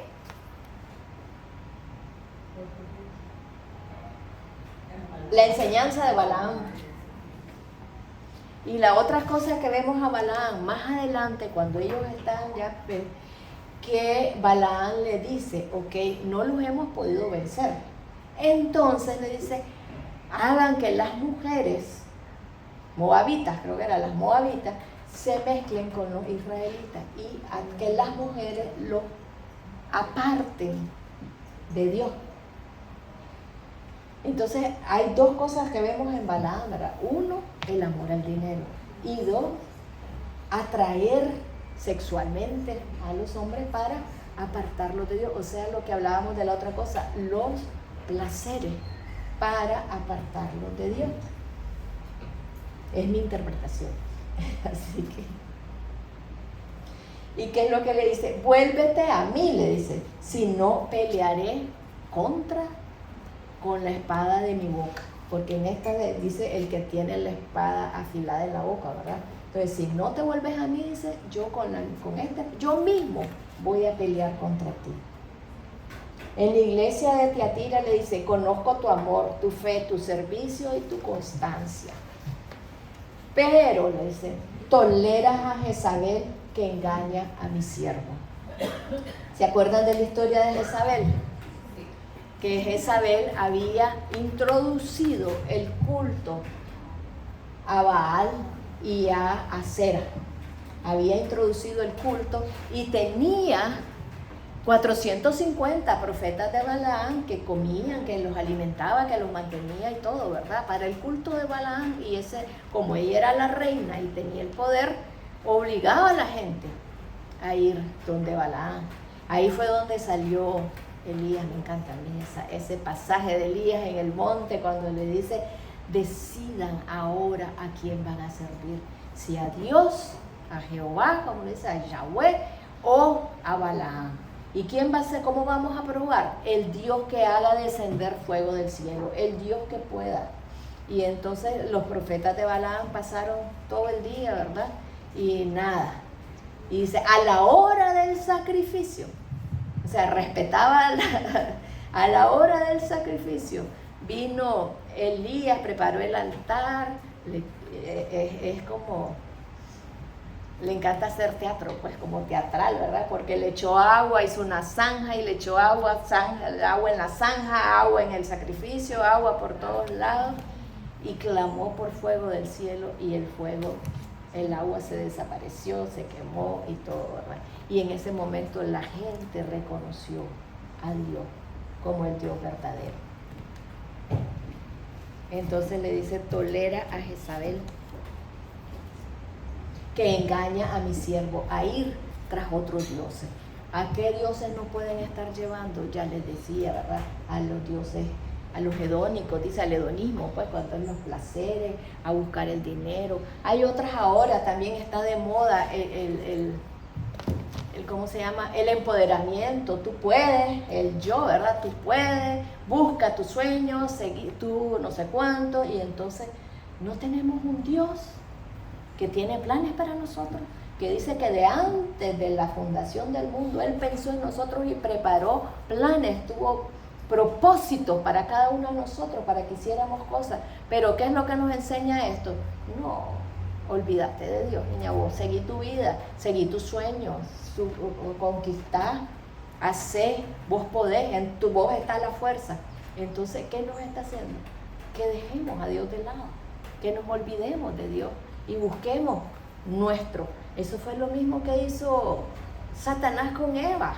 La enseñanza de Balaam. Y la otra cosa que vemos a Balaam más adelante, cuando ellos están ya, que Balaam le dice, ok, no los hemos podido vencer. Entonces le dice, hagan que las mujeres moabitas, creo que eran las moabitas, se mezclen con los israelitas y que las mujeres los aparten de Dios. Entonces hay dos cosas que vemos en Balaam, ¿verdad? Uno, el amor al dinero, y dos, atraer sexualmente a los hombres para apartarlos de Dios. O sea, lo que hablábamos de la otra cosa, los placeres para apartarlos de Dios. Es mi interpretación. Así que, ¿y qué es lo que le dice? Vuélvete a mí, le dice, si no pelearé con la espada de mi boca, porque en esta dice el que tiene la espada afilada en la boca, ¿verdad? Entonces, si no te vuelves a mí, dice, yo mismo voy a pelear contra ti. En la iglesia de Tiatira le dice, conozco tu amor, tu fe, tu servicio y tu constancia. Pero, le dice, toleras a Jezabel que engaña a mi siervo. ¿Se acuerdan de la historia de Jezabel? Que Jezabel había introducido el culto a Baal y a Acera. Había introducido el culto y tenía 450 profetas de Balaam que comían, que los alimentaba, que los mantenía y todo, ¿verdad? Para el culto de Balaam, y como ella era la reina y tenía el poder, obligaba a la gente a ir donde Balaam. Ahí fue donde salió Elías. Me encanta a mí ese pasaje de Elías en el monte cuando le dice: decidan ahora a quién van a servir, si a Dios, a Jehová, como dice, a Yahweh, o a Balaam. ¿Y quién va a ser? ¿Cómo vamos a probar? El Dios que haga descender fuego del cielo, el Dios que pueda. Y entonces los profetas de Balaam pasaron todo el día, ¿verdad? Y nada. Y dice, a la hora del sacrificio, o sea, respetaba a la hora del sacrificio, vino Elías, preparó el altar, es como, le encanta hacer teatro, pues como teatral, ¿verdad? Porque le echó agua, hizo una zanja y le echó agua en la zanja, agua en el sacrificio, agua por todos lados, y clamó por fuego del cielo, y el agua se desapareció, se quemó y todo, ¿verdad? Y en ese momento la gente reconoció a Dios como el Dios verdadero. Entonces le dice, tolera a Jezabel, que engaña a mi siervo a ir tras otros dioses. ¿A qué dioses no pueden estar llevando? Ya les decía, ¿verdad? A los dioses, a los hedónicos, dice al hedonismo, pues cuando es los placeres, a buscar el dinero. Hay otras ahora, también está de moda el ¿cómo se llama? El empoderamiento. Tú puedes, el yo, ¿verdad? Tú puedes, busca tus sueños, seguir tú no sé cuánto, y entonces no tenemos un Dios que tiene planes para nosotros, que dice que de antes de la fundación del mundo, Él pensó en nosotros y preparó planes, tuvo propósitos para cada uno de nosotros, para que hiciéramos cosas. Pero ¿qué es lo que nos enseña esto? No, olvídate de Dios, niña, vos seguí tu vida, seguí tus sueños, conquistar, hacer, vos podés, en tu voz está la fuerza. Entonces, ¿qué nos está haciendo? Que dejemos a Dios de lado, que nos olvidemos de Dios y busquemos nuestro. Eso fue lo mismo que hizo Satanás con Eva.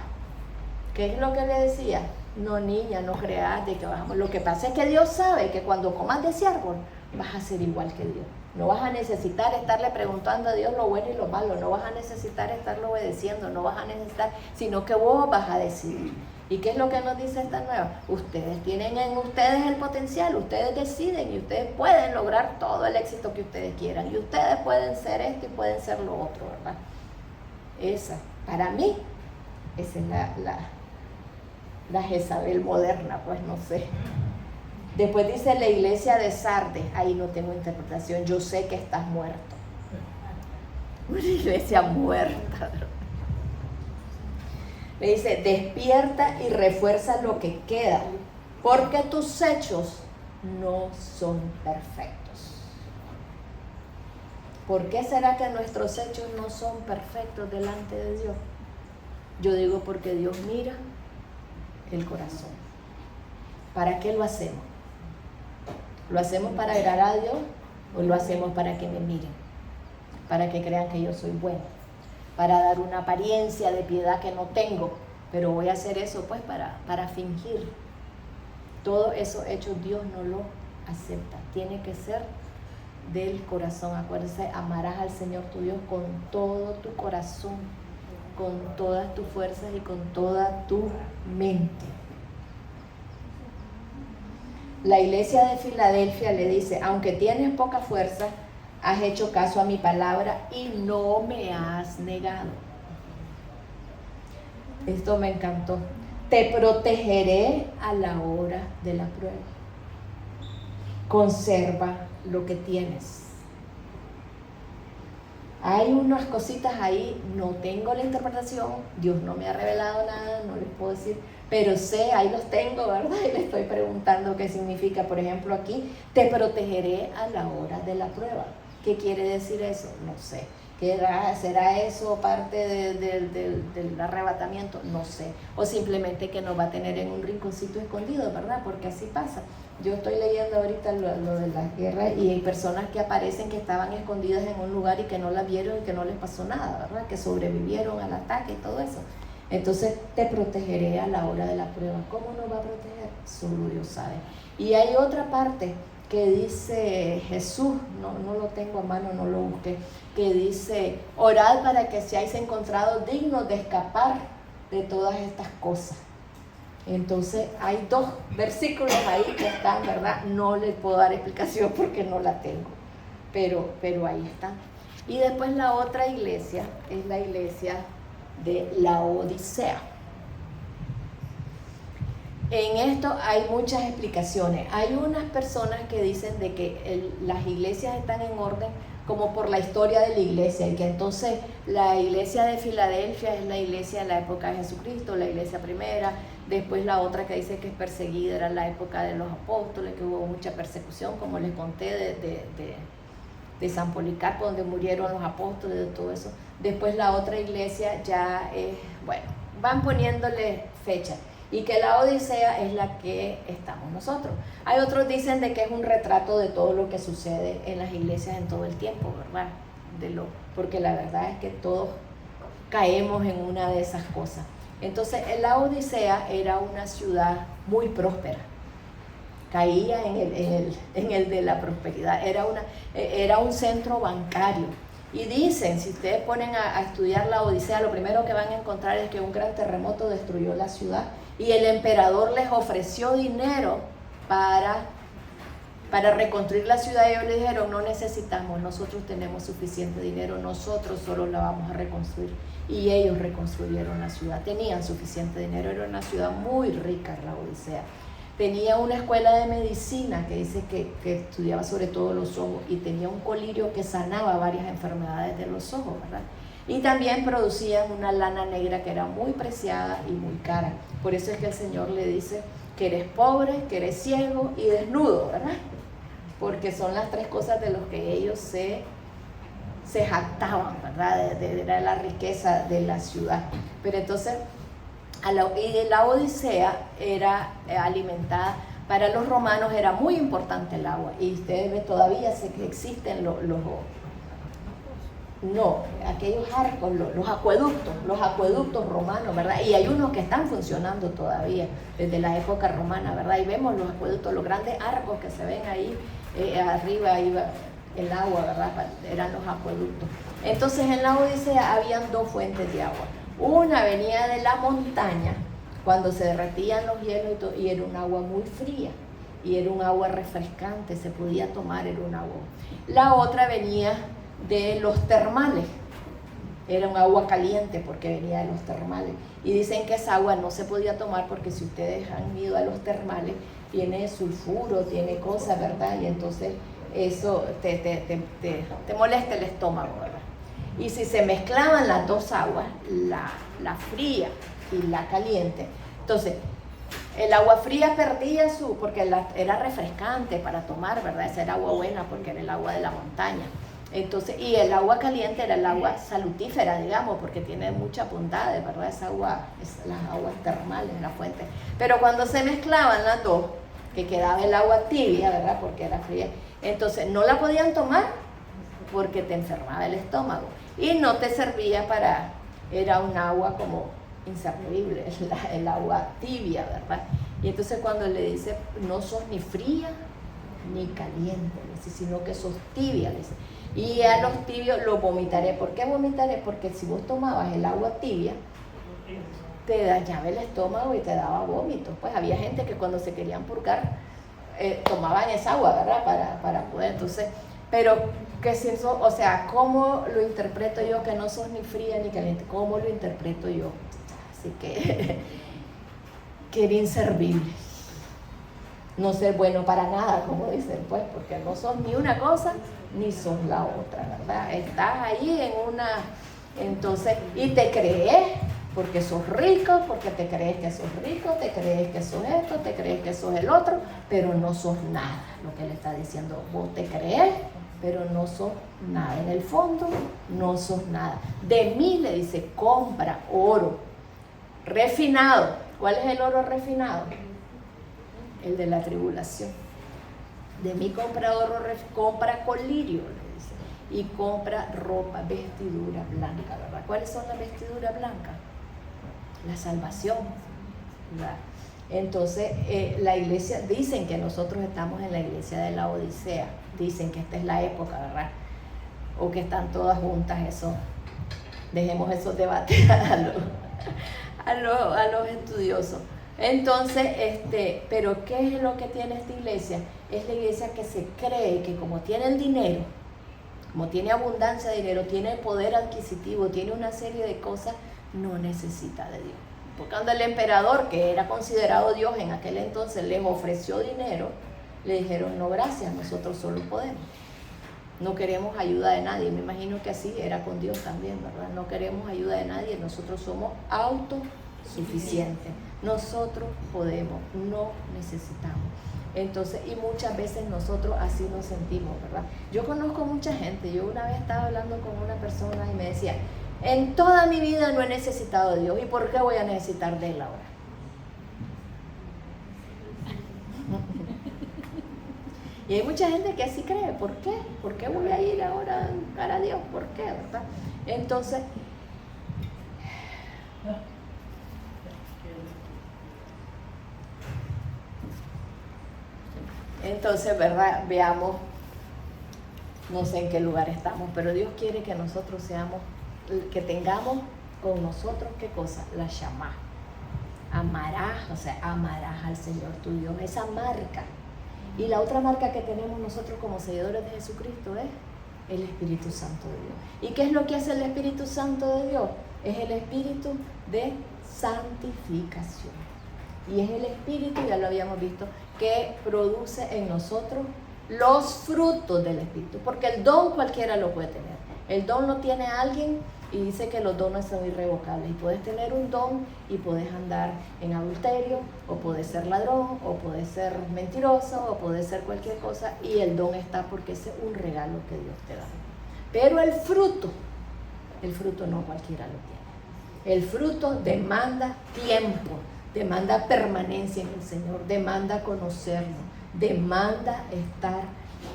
¿Qué es lo que le decía? No, niña, no creas de que bajamos. Lo que pasa es que Dios sabe que cuando comas de ese árbol vas a ser igual que Dios. No vas a necesitar estarle preguntando a Dios lo bueno y lo malo. No vas a necesitar estarlo obedeciendo. No vas a necesitar, sino que vos vas a decidir. ¿Y qué es lo que nos dice esta nueva? Ustedes tienen en ustedes el potencial, ustedes deciden y ustedes pueden lograr todo el éxito que ustedes quieran. Y ustedes pueden ser esto y pueden ser lo otro, ¿verdad? Esa, para mí, esa es la Jezabel moderna, pues no sé. Después dice la iglesia de Sardes, ahí no tengo interpretación, yo sé que estás muerto. Una iglesia muerta, ¿verdad? Le dice, despierta y refuerza lo que queda, porque tus hechos no son perfectos. ¿Por qué será que nuestros hechos no son perfectos delante de Dios? Yo digo porque Dios mira el corazón. ¿Para qué lo hacemos? ¿Lo hacemos para agradar a Dios o lo hacemos para que me miren? Para que crean que yo soy bueno, para dar una apariencia de piedad que no tengo, pero voy a hacer eso pues para fingir. Todo eso hecho Dios no lo acepta, tiene que ser del corazón. Acuérdense, amarás al Señor tu Dios con todo tu corazón, con todas tus fuerzas y con toda tu mente. La iglesia de Filadelfia le dice, aunque tienes poca fuerza, has hecho caso a mi palabra y no me has negado. Esto me encantó. Te protegeré a la hora de la prueba. Conserva lo que tienes. Hay unas cositas ahí, no tengo la interpretación, Dios no me ha revelado nada, no les puedo decir, pero sé, ahí los tengo, ¿verdad? Y le estoy preguntando qué significa. Por ejemplo, aquí, te protegeré a la hora de la prueba. ¿Qué quiere decir eso? No sé. ¿Será eso parte del arrebatamiento? No sé. O simplemente que nos va a tener en un rinconcito escondido, ¿verdad? Porque así pasa. Yo estoy leyendo ahorita lo de las guerras y hay personas que aparecen que estaban escondidas en un lugar y que no la vieron y que no les pasó nada, ¿verdad? Que sobrevivieron al ataque y todo eso. Entonces, te protegeré a la hora de la prueba. ¿Cómo nos va a proteger? Solo Dios sabe. Y hay otra parte que dice Jesús, no lo tengo a mano, no lo busqué, que dice, orad para que seáis encontrados dignos de escapar de todas estas cosas. Entonces hay 2 versículos ahí que están, ¿verdad? No les puedo dar explicación porque no la tengo, pero ahí están. Y después la otra iglesia es la iglesia de Laodicea. En esto hay muchas explicaciones. Hay unas personas que dicen de que las iglesias están en orden como por la historia de la iglesia, y que entonces la iglesia de Filadelfia es la iglesia de la época de Jesucristo, la iglesia primera. Después la otra que dice que es perseguida era la época de los apóstoles, que hubo mucha persecución, como les conté, de San Policarpo, donde murieron los apóstoles, de todo eso. Después la otra iglesia ya es, bueno, van poniéndole fecha. Y que la Odisea es la que estamos nosotros. Hay otros dicen de que es un retrato de todo lo que sucede en las iglesias en todo el tiempo, ¿verdad? Porque la verdad es que todos caemos en una de esas cosas. Entonces, la Odisea era una ciudad muy próspera. Caía en el de la prosperidad. Era un centro bancario. Y dicen, si ustedes ponen a estudiar la Odisea, lo primero que van a encontrar es que un gran terremoto destruyó la ciudad y el emperador les ofreció dinero para reconstruir la ciudad. Y ellos le dijeron, no necesitamos, nosotros tenemos suficiente dinero, nosotros solo la vamos a reconstruir. Y ellos reconstruyeron la ciudad, tenían suficiente dinero, era una ciudad muy rica la Odisea. Tenía una escuela de medicina que dice que estudiaba sobre todo los ojos, y tenía un colirio que sanaba varias enfermedades de los ojos, ¿verdad? Y también producían una lana negra que era muy preciada y muy cara. Por eso es que el Señor le dice que eres pobre, que eres ciego y desnudo, ¿verdad? Porque son las 3 cosas de las que ellos se jactaban, ¿verdad? De la riqueza de la ciudad. Pero entonces, la Odisea era alimentada, para los romanos era muy importante el agua, y ustedes ven todavía que existen aquellos arcos, los acueductos romanos, ¿verdad? Y hay unos que están funcionando todavía desde la época romana, ¿verdad? Y vemos los acueductos, los grandes arcos que se ven ahí, arriba iba el agua, ¿verdad? Eran los acueductos. Entonces en la Odisea habían 2 fuentes de agua. Una venía de la montaña, cuando se derretían los hielos y era un agua muy fría, y era un agua refrescante, se podía tomar, era un agua. La otra venía de los termales, era un agua caliente porque venía de los termales. Y dicen que esa agua no se podía tomar porque si ustedes han ido a los termales, tiene sulfuro, tiene cosas, ¿verdad? Y entonces eso te molesta el estómago, ¿verdad? Y si se mezclaban las 2 aguas, la fría y la caliente, entonces el agua fría perdía porque era refrescante para tomar, ¿verdad? Esa era agua buena porque era el agua de la montaña. Entonces, y el agua caliente era el agua salutífera, digamos, porque tiene muchas bondades, ¿verdad? Esa agua, las aguas termales, la fuente. Pero cuando se mezclaban las 2, que quedaba el agua tibia, ¿verdad? Porque era fría, entonces no la podían tomar porque te enfermaba el estómago. Y no te servía era un agua como inservible, el agua tibia, ¿verdad? Y entonces cuando le dice, no sos ni fría ni caliente, sino que sos tibia, le dice. Y a los tibios los vomitaré. ¿Por qué vomitaré? Porque si vos tomabas el agua tibia, te dañaba el estómago y te daba vómitos. Pues había gente que cuando se querían purgar, tomaban esa agua, ¿verdad? Para poder, entonces, pero que si eso, o sea, ¿cómo lo interpreto yo que no sos ni fría ni caliente? ¿Cómo lo interpreto yo? Así que era inservible. No ser bueno para nada, como dicen, pues, porque no sos ni una cosa ni sos la otra, ¿verdad? Estás ahí entonces, y te crees, porque sos rico, porque te crees que sos rico, te crees que sos esto, te crees que sos el otro, pero no sos nada, lo que le está diciendo. Vos te crees, pero no sos nada. En el fondo, no sos nada. De mí, le dice, compra oro refinado. ¿Cuál es el oro refinado? El de la tribulación. De mí compra oro, compra colirio, le dice, y compra ropa, vestidura blanca, ¿verdad? ¿Cuáles son las vestiduras blancas? La salvación, ¿verdad? Entonces, la iglesia, dicen que nosotros estamos en la iglesia de la Odisea, dicen que esta es la época, ¿verdad? O que están todas juntas, eso, dejemos esos debates a los estudiosos. Entonces, pero ¿qué es lo que tiene esta iglesia? Es la iglesia que se cree que como tiene el dinero, como tiene abundancia de dinero, tiene poder adquisitivo, tiene una serie de cosas, no necesita de Dios. Porque cuando el emperador, que era considerado Dios en aquel entonces, les ofreció dinero, le dijeron, no gracias, nosotros solo podemos. No queremos ayuda de nadie. Me imagino que así era con Dios también, ¿verdad? No queremos ayuda de nadie, nosotros somos autosuficientes. Nosotros podemos, no necesitamos. Entonces, y muchas veces nosotros así nos sentimos, ¿verdad? Yo conozco mucha gente. Yo una vez estaba hablando con una persona y me decía, en toda mi vida no he necesitado de Dios. ¿Y por qué voy a necesitar de Él ahora? Y hay mucha gente que así cree. ¿Por qué? ¿Por qué voy a ir ahora a buscar a Dios? ¿Por qué? ¿Verdad? Entonces, ¿verdad? Veamos, no sé en qué lugar estamos, pero Dios quiere que nosotros seamos, que tengamos con nosotros, ¿qué cosa? La Shamá. Amarás, o sea, amarás al Señor tu Dios, esa marca. Y la otra marca que tenemos nosotros como seguidores de Jesucristo es el Espíritu Santo de Dios. ¿Y qué es lo que hace el Espíritu Santo de Dios? Es el espíritu de santificación. Y es el espíritu, ya lo habíamos visto, que produce en nosotros los frutos del Espíritu. Porque el don cualquiera lo puede tener. El don lo tiene alguien y dice que los dones son irrevocables. Y puedes tener un don y puedes andar en adulterio, o puedes ser ladrón, o puedes ser mentiroso, o puedes ser cualquier cosa. Y el don está porque ese es un regalo que Dios te da. Pero el fruto no cualquiera lo tiene. El fruto demanda tiempo, demanda permanencia en el Señor, demanda conocerlo, demanda estar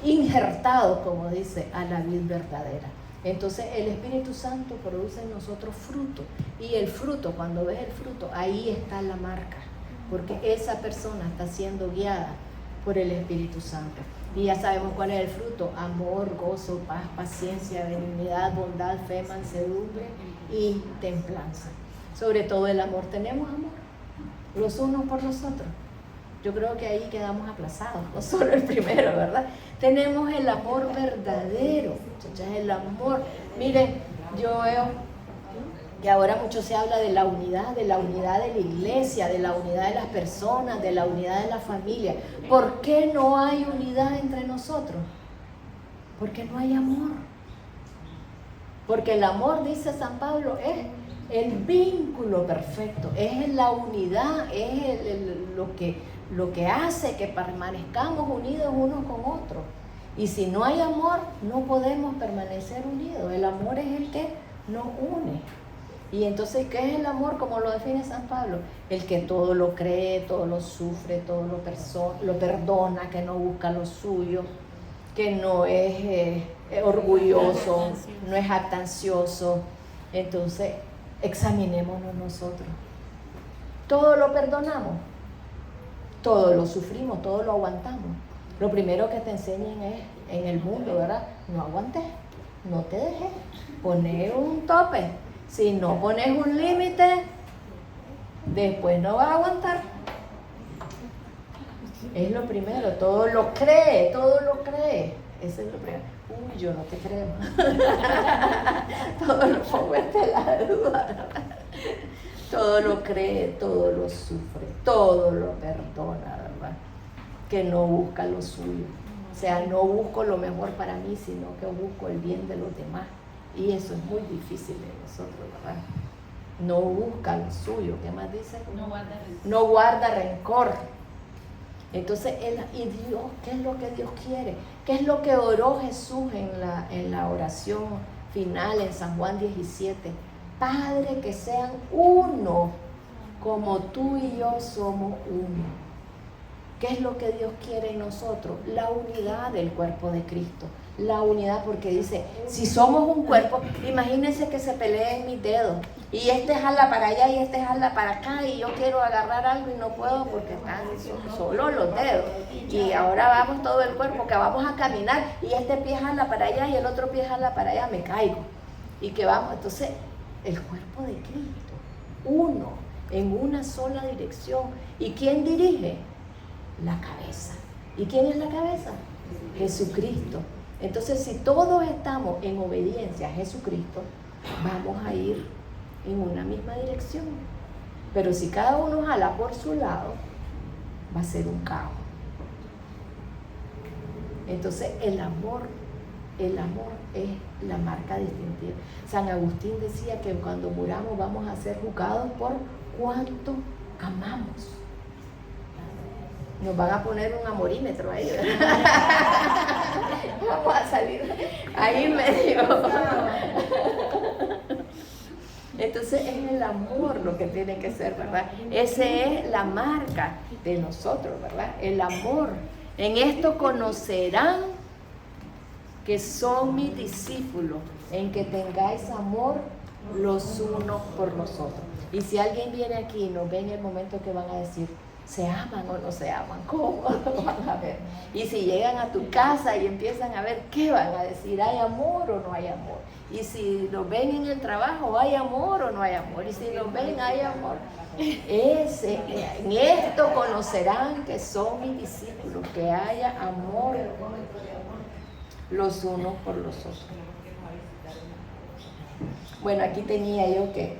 injertado, como dice, a la vid verdadera. Entonces el Espíritu Santo produce en nosotros fruto, y el fruto, cuando ves el fruto, ahí está la marca, porque esa persona está siendo guiada por el Espíritu Santo. Y ya sabemos cuál es el fruto: amor, gozo, paz, paciencia, benignidad, bondad, fe, mansedumbre y templanza. Sobre todo el amor. ¿Tenemos amor los unos por los otros? Yo creo que ahí quedamos aplazados, no solo el primero, ¿verdad? Tenemos el amor verdadero, muchachas, el amor. Miren, yo veo que ahora mucho se habla de la unidad de la iglesia, de la unidad de las personas, de la unidad de la familia. ¿Por qué no hay unidad entre nosotros? Porque no hay amor. Porque el amor, dice San Pablo, es el vínculo perfecto, es la unidad, es lo que hace que permanezcamos unidos unos con otros. Y si no hay amor, no podemos permanecer unidos. El amor es el que nos une. Y entonces, ¿qué es el amor? Como lo define San Pablo: el que todo lo cree, todo lo sufre, todo lo perdona, que no busca lo suyo, que no es orgulloso, no es jactancioso. Entonces, examinémonos nosotros. Todo lo perdonamos, todo lo sufrimos, todo lo aguantamos. Lo primero que te enseñan es, en el mundo, ¿verdad? No aguantes, no te dejes, poner un tope. Si no pones un límite, después no vas a aguantar. Es lo primero, todo lo cree. Eso es lo primero. Uy, yo no te creo. Todo lo pongo en tela de duda. Todo lo cree, todo lo sufre, todo lo perdona, ¿verdad? Que no busca lo suyo. O sea, no busco lo mejor para mí, sino que busco el bien de los demás. Y eso es muy difícil de nosotros, ¿verdad? No busca lo suyo. ¿Qué más dice? No guarda rencor. Entonces, ¿y Dios? ¿Qué es lo que Dios quiere? ¿Qué es lo que oró Jesús en la oración final en San Juan 17? Padre, que sean uno, como tú y yo somos uno. ¿Qué es lo que Dios quiere en nosotros? La unidad del cuerpo de Cristo. La unidad, porque dice, si somos un cuerpo, imagínense que se peleen mis dedos y este jala para allá y este jala para acá y yo quiero agarrar algo y no puedo porque están solo los dedos. Y ahora vamos todo el cuerpo, que vamos a caminar y este pie jala para allá y el otro pie jala para allá, me caigo. Y que vamos, entonces el cuerpo de Cristo, uno, en una sola dirección. ¿Y quién dirige? La cabeza. ¿Y quién es la cabeza? Jesucristo. Entonces, si todos estamos en obediencia a Jesucristo, vamos a ir en una misma dirección. Pero si cada uno jala por su lado, va a ser un caos. Entonces, el amor es la marca distintiva. San Agustín decía que cuando muramos vamos a ser juzgados por cuánto amamos. Nos van a poner un amorímetro ahí. Vamos a salir ahí medio. Entonces es el amor lo que tiene que ser, ¿verdad? Esa es la marca de nosotros, ¿verdad? El amor. En esto conocerán que son mis discípulos, en que tengáis amor los unos por los otros. Y si alguien viene aquí y nos ve en el momento que van a decir, ¿se aman o no se aman? ¿Cómo lo van a ver? Y si llegan a tu casa y empiezan a ver, ¿qué van a decir? ¿Hay amor o no hay amor? Y si lo ven en el trabajo, ¿hay amor o no hay amor? Y si lo ven, ¿hay amor? En esto conocerán que son mis discípulos, que haya amor los unos por los otros. Bueno, aquí tenía yo que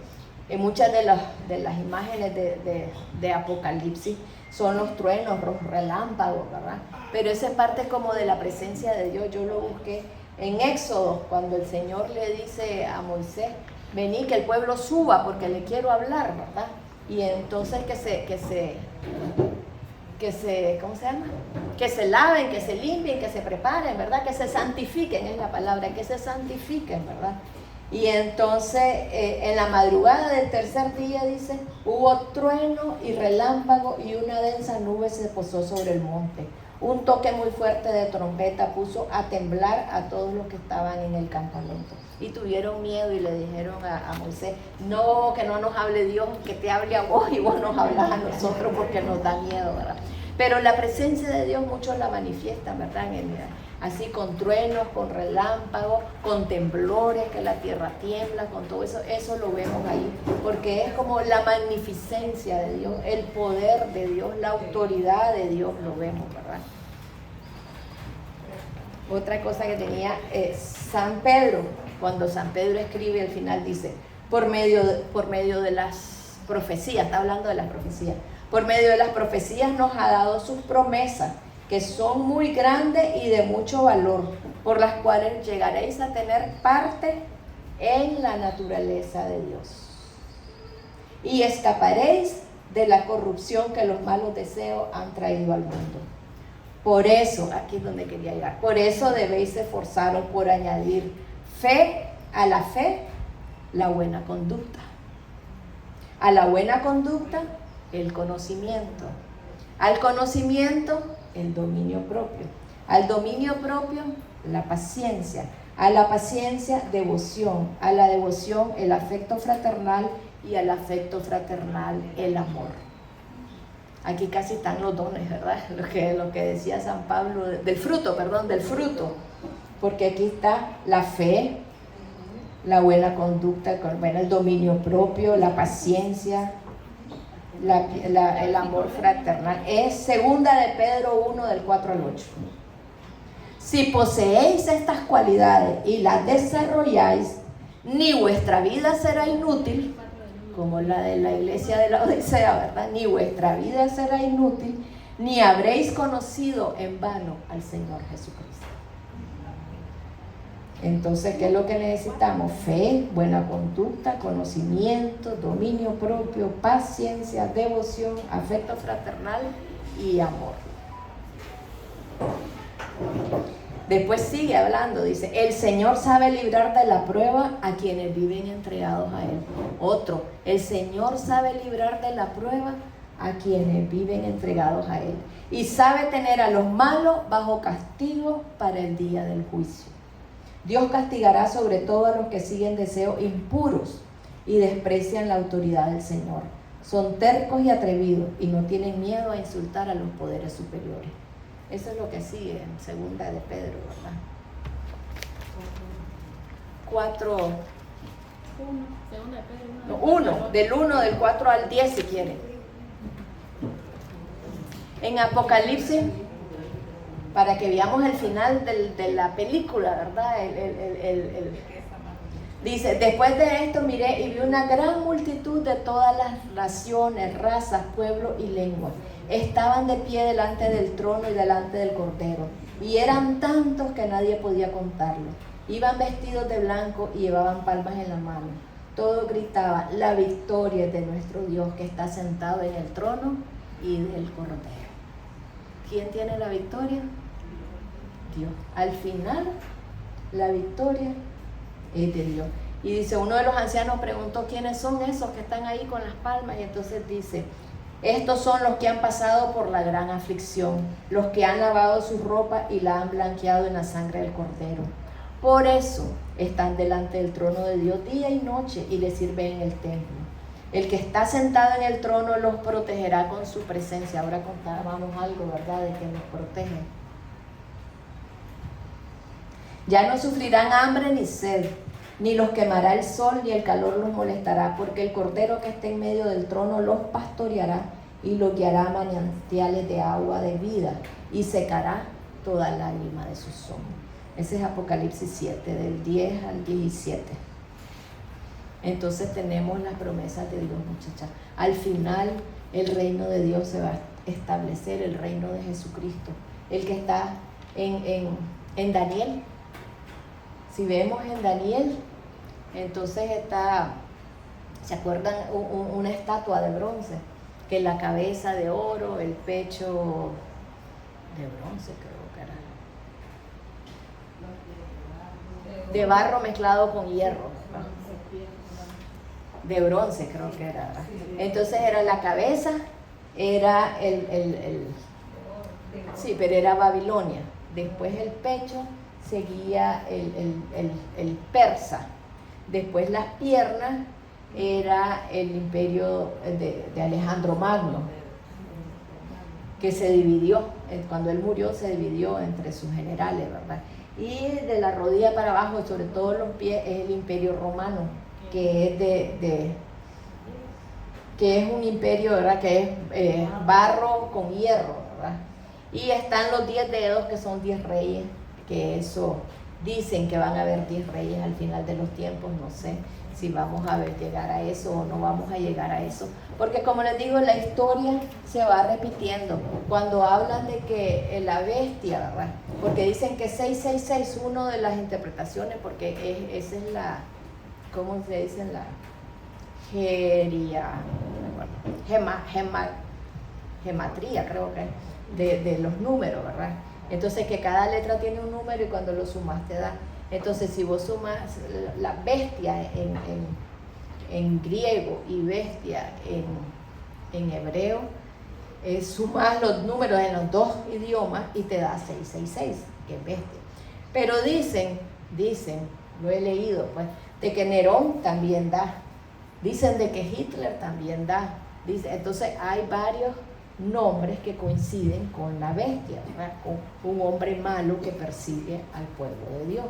en muchas de las imágenes de Apocalipsis son los truenos, los relámpagos, ¿verdad? Pero esa es parte como de la presencia de Dios. Yo lo busqué en Éxodo, cuando el Señor le dice a Moisés, vení que el pueblo suba porque le quiero hablar, ¿verdad? Y entonces que se ¿cómo se llama? Que se laven, que se limpien, que se preparen, ¿verdad? Que se santifiquen, es la palabra, que se santifiquen, ¿verdad? Y entonces en la madrugada del tercer día, dice, hubo trueno y relámpago y una densa nube se posó sobre el monte. Un toque muy fuerte de trompeta puso a temblar a todos los que estaban en el campamento. Y tuvieron miedo y le dijeron a Moisés, no, que no nos hable Dios, que te hable a vos y vos nos hablas a nosotros porque nos da miedo, ¿verdad? Pero la presencia de Dios muchos la manifiestan, ¿verdad? Así con truenos, con relámpagos, con temblores, que la tierra tiembla, con todo eso, eso lo vemos ahí, porque es como la magnificencia de Dios, el poder de Dios, la autoridad de Dios, lo vemos, ¿verdad? Otra cosa que tenía San Pedro, cuando San Pedro escribe al final dice, por medio de las profecías, está hablando de las profecías, por medio de las profecías nos ha dado sus promesas, que son muy grandes y de mucho valor, por las cuales llegaréis a tener parte en la naturaleza de Dios. Y escaparéis de la corrupción que los malos deseos han traído al mundo. Por eso, aquí es donde quería llegar, por eso debéis esforzaros por añadir a la fe, la buena conducta. A la buena conducta, el conocimiento. Al conocimiento, el dominio propio. Al dominio propio, la paciencia. A la paciencia, devoción. A la devoción, el afecto fraternal. Y al afecto fraternal, el amor. Aquí casi están los dones, ¿verdad? Lo que decía San Pablo, del fruto. Porque aquí está la fe, la buena conducta, el dominio propio, la paciencia, el amor fraternal. Es segunda de Pedro 1, del 4 al 8. Si poseéis estas cualidades y las desarrolláis, ni vuestra vida será inútil, como la de la iglesia de la Odisea, ¿verdad? Ni vuestra vida será inútil, ni habréis conocido en vano al Señor Jesucristo. Entonces, ¿qué es lo que necesitamos? Fe, buena conducta, conocimiento, dominio propio, paciencia, devoción, afecto fraternal y amor. Después sigue hablando, dice, el Señor sabe librar de la prueba a quienes viven entregados a Él. Otro, el Señor sabe librar de la prueba a quienes viven entregados a Él. Y sabe tener a los malos bajo castigo para el día del juicio. Dios castigará sobre todo a los que siguen deseos impuros y desprecian la autoridad del Señor. Son tercos y atrevidos y no tienen miedo a insultar a los poderes superiores. Eso es lo que sigue en segunda de Pedro, ¿verdad? 4, Segunda de Pedro, no, 1, del 1, del 4 al 10 si quieren. En Apocalipsis, para que veamos el final de la película, ¿verdad? Dice, después de esto miré y vi una gran multitud de todas las naciones, razas, pueblos y lenguas. Estaban de pie delante del trono y delante del Cordero. Y eran tantos que nadie podía contarlos. Iban vestidos de blanco y llevaban palmas en la mano. Todos gritaban, la victoria es de nuestro Dios que está sentado en el trono y del Cordero. ¿Quién tiene la victoria? Dios. Al final, la victoria es de Dios. Y dice, uno de los ancianos preguntó, ¿quiénes son esos que están ahí con las palmas? Y entonces dice, estos son los que han pasado por la gran aflicción, los que han lavado su ropa y la han blanqueado en la sangre del Cordero. Por eso están delante del trono de Dios día y noche y le sirven en el templo. El que está sentado en el trono los protegerá con su presencia. Ahora contábamos algo, ¿verdad?, de que nos protege. Ya no sufrirán hambre ni sed, ni los quemará el sol, ni el calor los molestará, porque el Cordero que está en medio del trono los pastoreará y los guiará a manantiales de agua de vida y secará toda lágrima de sus ojos. Ese es Apocalipsis 7, del 10 al 17. Entonces tenemos las promesas de Dios, muchachas. Al final el reino de Dios se va a establecer, el reino de Jesucristo, el que está en Daniel. Si vemos en Daniel, entonces está, ¿se acuerdan? Una estatua de bronce, que la cabeza de oro, el pecho de bronce, creo que era, de barro mezclado con hierro, de bronce creo que era. Entonces era la cabeza, era sí, pero era Babilonia. Después el pecho seguía el persa. Después las piernas era el imperio de Alejandro Magno, que se dividió, cuando él murió se dividió entre sus generales, ¿verdad? Y de la rodilla para abajo, sobre todo los pies, es el imperio romano, que es que es un imperio, ¿verdad?, que es barro con hierro, ¿verdad? Y están los 10 dedos, que son 10 reyes, que eso dicen que van a haber 10 reyes al final de los tiempos. No sé si vamos a llegar a eso o no vamos a llegar a eso, porque como les digo, la historia se va repitiendo. Cuando hablan de que la bestia, ¿verdad?, porque dicen que 666, una de las interpretaciones, porque esa es la, ¿cómo se dice? La gematría, creo que, de los números, ¿verdad? Entonces que cada letra tiene un número y cuando lo sumas te da. Entonces si vos sumas la bestia en griego y bestia en hebreo, sumas los números en los dos idiomas y te da 666, que es bestia. Pero dicen, lo he leído, pues, de que Nerón también da. Dicen de que Hitler también da. Entonces hay varios nombres que coinciden con la bestia, ¿verdad?, con un hombre malo que persigue al pueblo de Dios.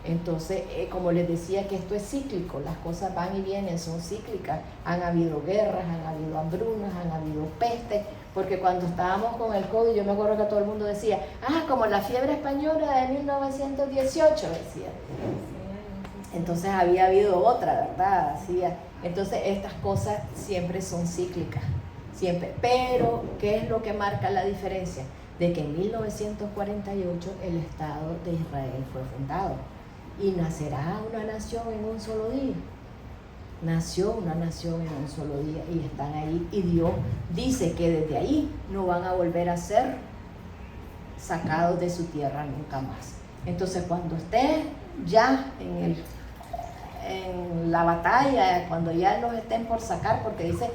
Entonces, como les decía, que esto es cíclico, las cosas van y vienen, son cíclicas. Han habido guerras, han habido hambrunas, han habido pestes, porque cuando estábamos con el COVID, yo me acuerdo que todo el mundo decía, como la fiebre española de 1918, decía. Entonces había habido otra, ¿verdad? Así, entonces estas cosas siempre son cíclicas. Siempre. Pero, ¿qué es lo que marca la diferencia? De que en 1948 el Estado de Israel fue fundado. ¿Y nacerá una nación en un solo día? Nació una nación en un solo día y están ahí. Y Dios dice que desde ahí no van a volver a ser sacados de su tierra nunca más. Entonces, cuando esté ya en la batalla, cuando ya los estén por sacar, porque dice...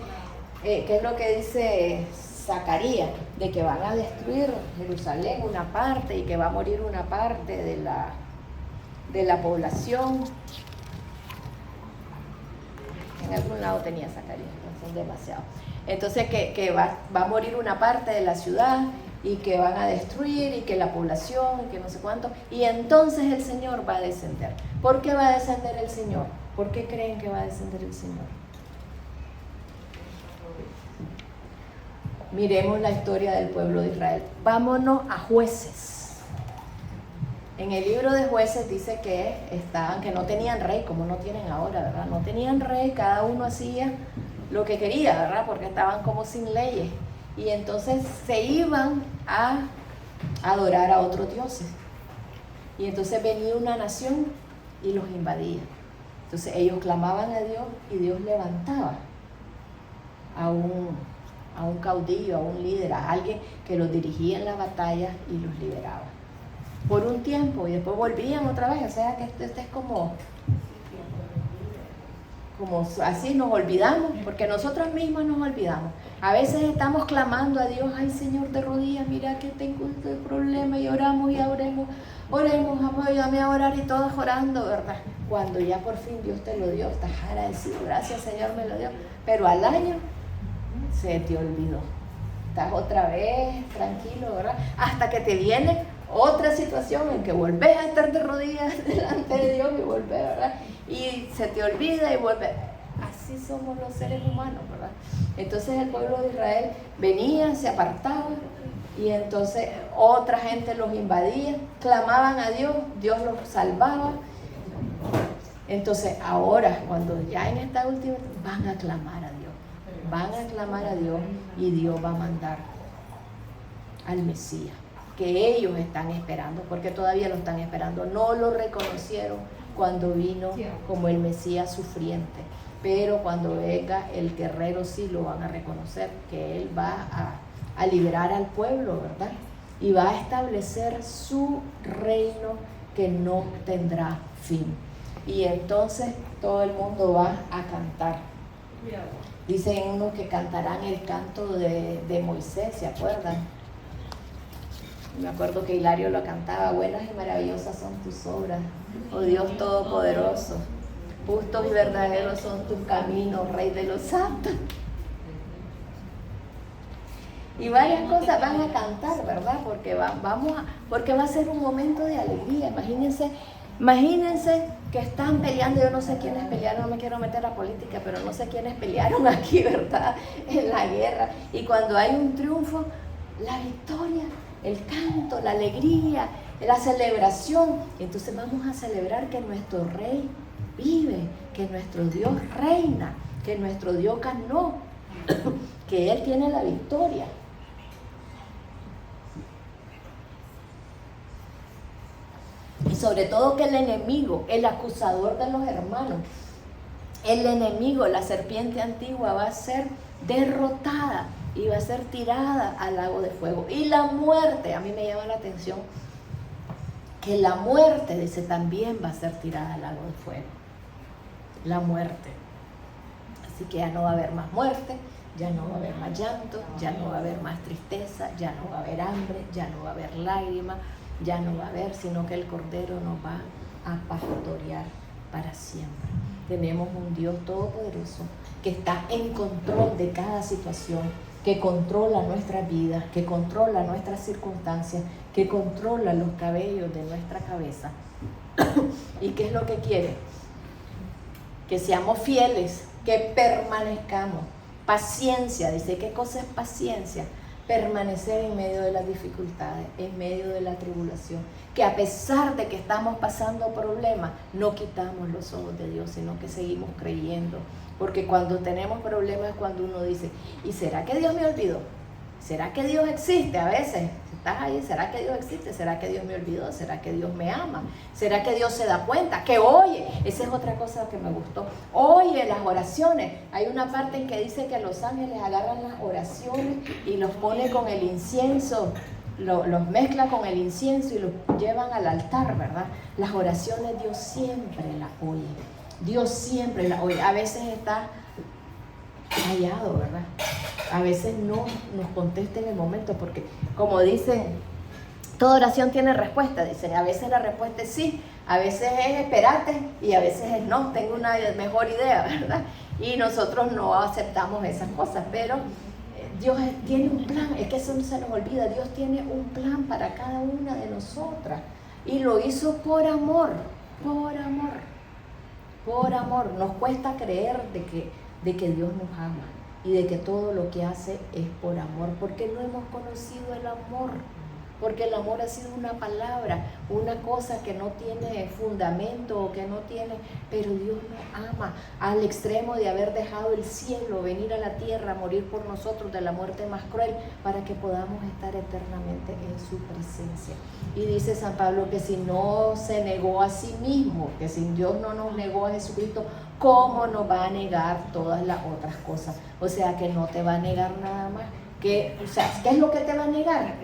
¿qué es lo que dice Zacarías? De que van a destruir Jerusalén una parte y que va a morir una parte de la población. En algún lado tenía Zacarías, no son demasiados. Entonces que va a morir una parte de la ciudad y que van a destruir y que la población y que no sé cuánto. Y entonces el Señor va a descender. ¿Por qué va a descender el Señor? ¿Por qué creen que va a descender el Señor? Miremos la historia del pueblo de Israel. Vámonos a Jueces. En el libro de Jueces dice que no tenían rey, como no tienen ahora, ¿verdad? No tenían rey, cada uno hacía lo que quería, ¿verdad? Porque estaban como sin leyes. Y entonces se iban a adorar a otros dioses. Y entonces venía una nación y los invadía. Entonces ellos clamaban a Dios y Dios levantaba a un caudillo, a un líder, a alguien que los dirigía en la batalla y los liberaba. Por un tiempo y después volvían otra vez. O sea que esto es como así nos olvidamos, porque nosotros mismos nos olvidamos. A veces estamos clamando a Dios, ay Señor, de rodillas, mira que tengo este problema, y oramos y oremos, ayúdame a orar, y todos orando, ¿verdad? Cuando ya por fin Dios te lo dio, estás agradecido, gracias Señor, me lo dio, pero al año se te olvidó. Estás otra vez tranquilo, ¿verdad? Hasta que te viene otra situación en que volvés a estar de rodillas delante de Dios y volvés, ¿verdad? Y se te olvida y vuelve. Así somos los seres humanos, ¿verdad? Entonces el pueblo de Israel venía, se apartaba y entonces otra gente los invadía, clamaban a Dios, Dios los salvaba. Entonces ahora, cuando ya en esta última, van a clamar a Dios y Dios va a mandar al Mesías, que ellos están esperando, porque todavía lo están esperando. No lo reconocieron cuando vino como el Mesías sufriente, pero cuando venga el guerrero sí lo van a reconocer, que Él va a liberar al pueblo, ¿verdad? Y va a establecer su reino que no tendrá fin. Y entonces todo el mundo va a cantar. Dicen unos que cantarán el canto de Moisés, ¿se acuerdan? Me acuerdo que Hilario lo cantaba, buenas y maravillosas son tus obras, oh Dios Todopoderoso, justos y verdaderos son tus caminos, Rey de los santos. Y varias cosas van a cantar, ¿verdad? Porque porque va a ser un momento de alegría. Imagínense que están peleando, yo no sé quiénes pelearon, no me quiero meter a política, pero no sé quiénes pelearon aquí, ¿verdad? En la guerra. Y cuando hay un triunfo, la victoria, el canto, la alegría, la celebración. Entonces vamos a celebrar que nuestro Rey vive, que nuestro Dios reina, que nuestro Dios ganó, que Él tiene la victoria. Y sobre todo que el enemigo, el acusador de los hermanos, el enemigo, la serpiente antigua, va a ser derrotada y va a ser tirada al lago de fuego. Y la muerte, a mí me llama la atención que la muerte, dice, también va a ser tirada al lago de fuego. La muerte. Así que ya no va a haber más muerte, ya no va a haber más llanto, ya no va a haber más tristeza, ya no va a haber hambre, ya no va a haber lágrimas, ya no va a haber, sino que el Cordero nos va a pastorear para siempre. Tenemos un Dios todopoderoso que está en control de cada situación, que controla nuestra vida, que controla nuestras circunstancias, que controla los cabellos de nuestra cabeza. ¿Y qué es lo que quiere? Que seamos fieles, que permanezcamos. Paciencia, dice, ¿qué cosa es paciencia? Permanecer en medio de las dificultades, en medio de la tribulación, que a pesar de que estamos pasando problemas, no quitamos los ojos de Dios, sino que seguimos creyendo, porque cuando tenemos problemas es cuando uno dice, ¿y será que Dios me olvidó? ¿Será que Dios existe? A veces estás ahí, ¿será que Dios existe? ¿Será que Dios me olvidó? ¿Será que Dios me ama? ¿Será que Dios se da cuenta? Que oye, esa es otra cosa que me gustó, oye las oraciones. Hay una parte en que dice que los ángeles agarran las oraciones y los pone con el incienso, los mezcla con el incienso y los llevan al altar, ¿verdad? Las oraciones Dios siempre las oye, Dios siempre las oye. A veces está callado, ¿verdad? A veces no nos contesta en el momento, porque como dicen, toda oración tiene respuesta, dicen, a veces la respuesta es sí, a veces es esperarte y a veces es no, tengo una mejor idea, ¿verdad? y nosotros no aceptamos esas cosas, pero Dios tiene un plan, es que eso no se nos olvida, Dios tiene un plan para cada una de nosotras y lo hizo por amor, por amor, por amor. Nos cuesta creer de que Dios nos ama y de que todo lo que hace es por amor, porque no hemos conocido el amor. Porque el amor ha sido una palabra, una cosa que no tiene fundamento o que no tiene, pero Dios nos ama al extremo de haber dejado el cielo, venir a la tierra, morir por nosotros de la muerte más cruel, para que podamos estar eternamente en su presencia. Y dice San Pablo que si no se negó a sí mismo, que si Dios no nos negó a Jesucristo, ¿cómo nos va a negar todas las otras cosas? O sea, que no te va a negar nada más. ¿Qué es lo que te va a negar?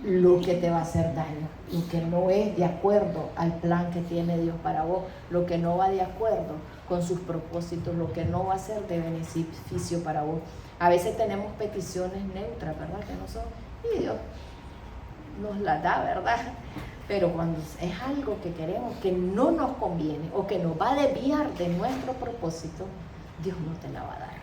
Lo que te va a hacer daño, lo que no es de acuerdo al plan que tiene Dios para vos, lo que no va de acuerdo con sus propósitos, lo que no va a ser de beneficio para vos. A veces tenemos peticiones neutras, ¿verdad? Que no son, y Dios nos las da, ¿verdad? Pero cuando es algo que queremos, que no nos conviene o que nos va a desviar de nuestro propósito, Dios no te la va a dar.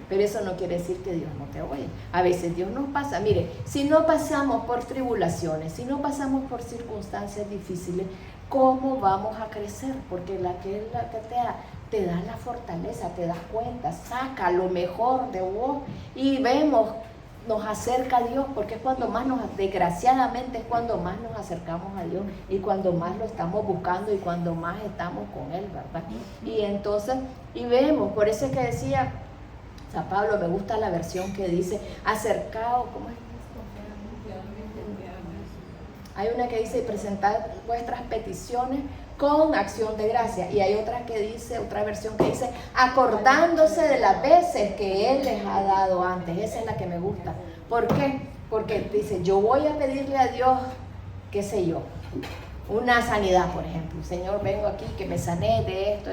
Pero eso no quiere decir que Dios no te oye. A veces Dios nos pasa. Mire, si no pasamos por tribulaciones, si no pasamos por circunstancias difíciles, ¿cómo vamos a crecer? Porque la que te da la fortaleza, te das cuenta, saca lo mejor de vos y vemos, nos acerca a Dios, porque es cuando más desgraciadamente es cuando más nos acercamos a Dios y cuando más lo estamos buscando y cuando más estamos con Él, ¿verdad? Y entonces, y vemos, por eso es que decía San Pablo, me gusta la versión que dice, acercaos, ¿cómo es? Hay una que dice, presentad vuestras peticiones con acción de gracia. Y hay otra que dice, otra versión que dice, acordándose de las veces que Él les ha dado antes. Esa es la que me gusta. ¿Por qué? Porque dice, yo voy a pedirle a Dios, qué sé yo, una sanidad, por ejemplo. Señor, vengo aquí que me sané de esto,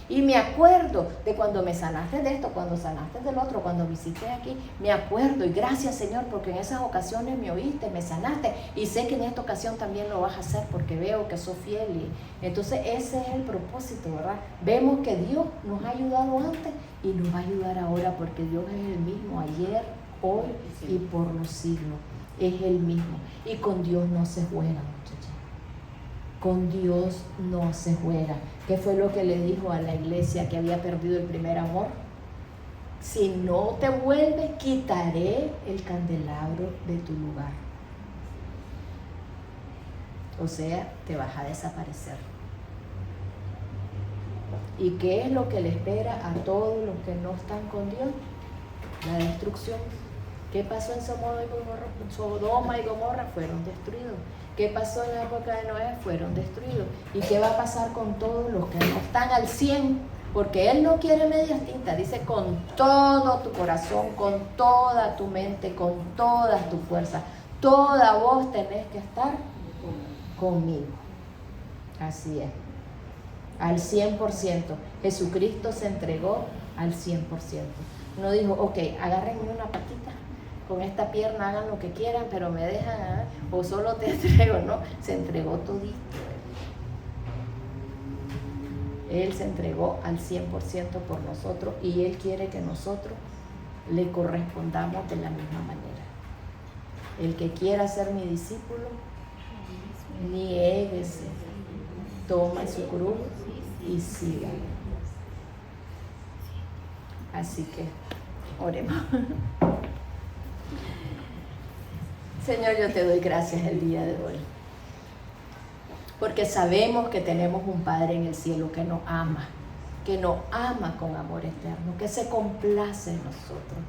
y me acuerdo de cuando me sanaste de esto, cuando sanaste del otro, cuando visité aquí, me acuerdo, y gracias, Señor, porque en esas ocasiones me oíste, me sanaste, y sé que en esta ocasión también lo vas a hacer porque veo que sos fiel. Y entonces ese es el propósito, ¿verdad? Vemos que Dios nos ha ayudado antes y nos va a ayudar ahora, porque Dios es el mismo ayer, hoy y por los siglos. Es el mismo, y con Dios no se juega, muchachos. Con Dios no se juega. ¿Qué fue lo que le dijo a la iglesia que había perdido el primer amor? Si no te vuelves, quitaré el candelabro de tu lugar. O sea, te vas a desaparecer. ¿Y qué es lo que le espera a todos los que no están con Dios? La destrucción. ¿Qué pasó en Sodoma y Gomorra? Fueron destruidos. ¿Qué pasó en la época de Noé? Fueron destruidos. ¿Y qué va a pasar con todos los que no están al 100? Porque Él no quiere medias tintas. Dice con todo tu corazón, con toda tu mente, con todas tus fuerzas. Toda vos tenés que estar conmigo. Así es. Al 100%. Jesucristo se entregó al 100%. No dijo, ok, agárrenme una patita. Con esta pierna hagan lo que quieran, pero me dejan, o solo te entrego, no, se entregó todito. Él se entregó al 100% por nosotros y Él quiere que nosotros le correspondamos de la misma manera. El que quiera ser mi discípulo, niéguese, toma su cruz y siga. Así que oremos. Señor, yo te doy gracias el día de hoy, porque sabemos que tenemos un Padre en el cielo que nos ama con amor eterno, que se complace en nosotros,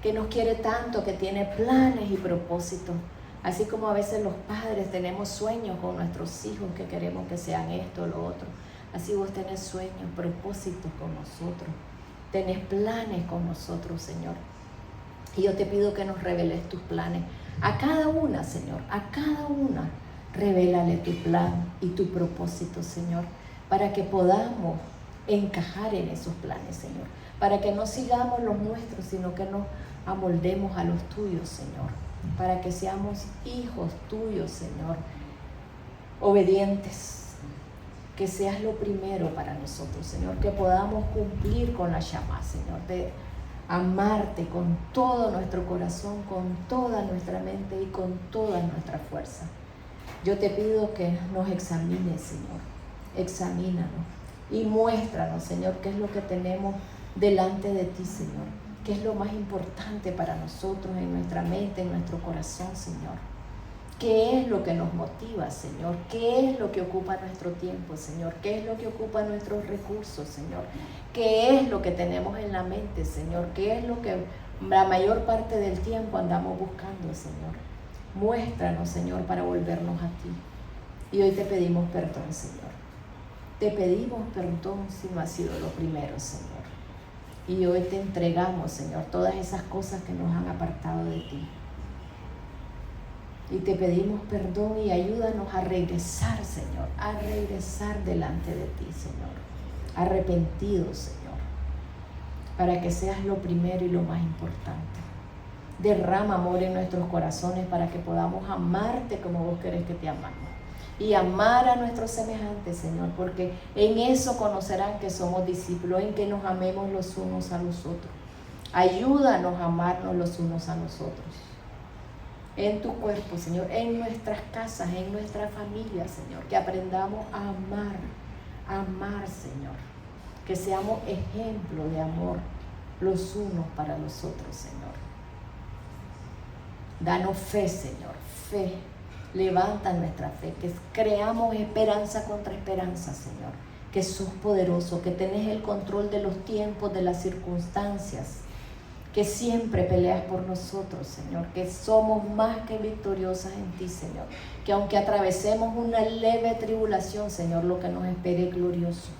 que nos quiere tanto, que tiene planes y propósitos. Así como a veces los padres tenemos sueños con nuestros hijos, que queremos que sean esto o lo otro, así vos tenés sueños, propósitos con nosotros, tenés planes con nosotros, Señor. Y yo te pido que nos reveles tus planes. A cada una, Señor, a cada una, revélale tu plan y tu propósito, Señor, para que podamos encajar en esos planes, Señor, para que no sigamos los nuestros, sino que nos amoldemos a los tuyos, Señor, para que seamos hijos tuyos, Señor, obedientes, que seas lo primero para nosotros, Señor, que podamos cumplir con la llama, Señor, de amarte con todo nuestro corazón, con toda nuestra mente y con toda nuestra fuerza. Yo te pido que nos examines, Señor, examínanos y muéstranos, Señor, qué es lo que tenemos delante de ti, Señor, qué es lo más importante para nosotros en nuestra mente, en nuestro corazón, Señor. ¿Qué es lo que nos motiva, Señor? ¿Qué es lo que ocupa nuestro tiempo, Señor? ¿Qué es lo que ocupa nuestros recursos, Señor? ¿Qué es lo que tenemos en la mente, Señor? ¿Qué es lo que la mayor parte del tiempo andamos buscando, Señor? Muéstranos, Señor, para volvernos a ti. Y hoy te pedimos perdón, Señor. Te pedimos perdón si no ha sido lo primero, Señor. Y hoy te entregamos, Señor, todas esas cosas que nos han apartado de ti. Y te pedimos perdón y ayúdanos a regresar, Señor, a regresar delante de ti, Señor, arrepentidos, Señor, para que seas lo primero y lo más importante. Derrama amor en nuestros corazones para que podamos amarte como vos querés que te amamos y amar a nuestros semejantes, Señor, porque en eso conocerán que somos discípulos, en que nos amemos los unos a los otros. Ayúdanos a amarnos los unos a los otros. En tu cuerpo, Señor, en nuestras casas, en nuestra familia, Señor, que aprendamos a amar, Señor, que seamos ejemplo de amor los unos para los otros, Señor. Danos fe, Señor, fe, levanta nuestra fe, que creamos esperanza contra esperanza, Señor, que sos poderoso, que tenés el control de los tiempos, de las circunstancias, que siempre peleas por nosotros, Señor, que somos más que victoriosas en ti, Señor, que aunque atravesemos una leve tribulación, Señor, lo que nos espere es glorioso,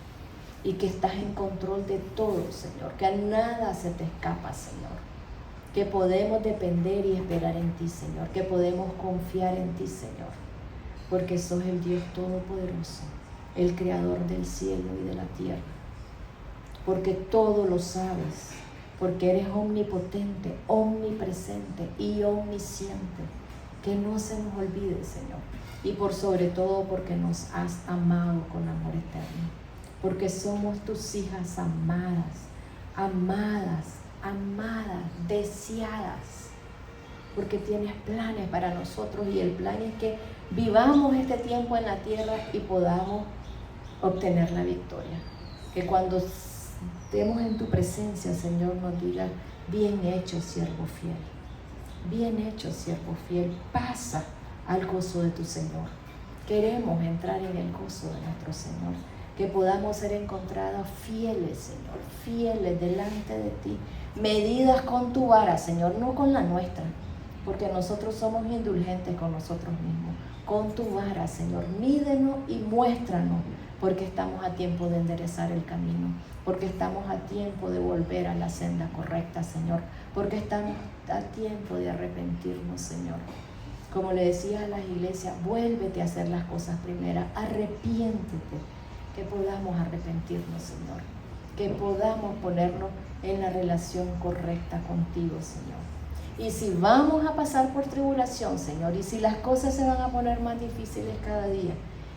y que estás en control de todo, Señor, que a nada se te escapa, Señor, que podemos depender y esperar en ti, Señor, que podemos confiar en ti, Señor, porque sos el Dios Todopoderoso, el Creador del cielo y de la tierra, porque todo lo sabes, porque eres omnipotente, omnipresente y omnisciente. Que no se nos olvide, Señor. Y por sobre todo porque nos has amado con amor eterno. Porque somos tus hijas amadas, amadas, amadas, deseadas. Porque tienes planes para nosotros y el plan es que vivamos este tiempo en la tierra y podamos obtener la victoria. Que cuando estemos en tu presencia, Señor, nos diga: bien hecho, siervo fiel. Bien hecho, siervo fiel. Pasa al gozo de tu Señor. Queremos entrar en el gozo de nuestro Señor. Que podamos ser encontrados fieles, Señor, fieles delante de ti. Medidas con tu vara, Señor, no con la nuestra, porque nosotros somos indulgentes con nosotros mismos. Con tu vara, Señor, mídenos y muéstranos, porque estamos a tiempo de enderezar el camino, porque estamos a tiempo de volver a la senda correcta, Señor, porque estamos a tiempo de arrepentirnos, Señor. Como le decía a las iglesias, vuélvete a hacer las cosas primeras, arrepiéntete, que podamos arrepentirnos, Señor, que podamos ponernos en la relación correcta contigo, Señor. Y si vamos a pasar por tribulación, Señor, y si las cosas se van a poner más difíciles cada día,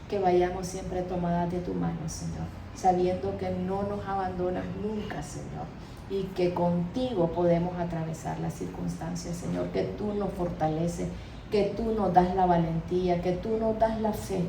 que vayamos siempre tomadas de tu mano, Señor, sabiendo que no nos abandonas nunca, Señor, y que contigo podemos atravesar las circunstancias, Señor, que tú nos fortaleces, que tú nos das la valentía, que tú nos das la fe,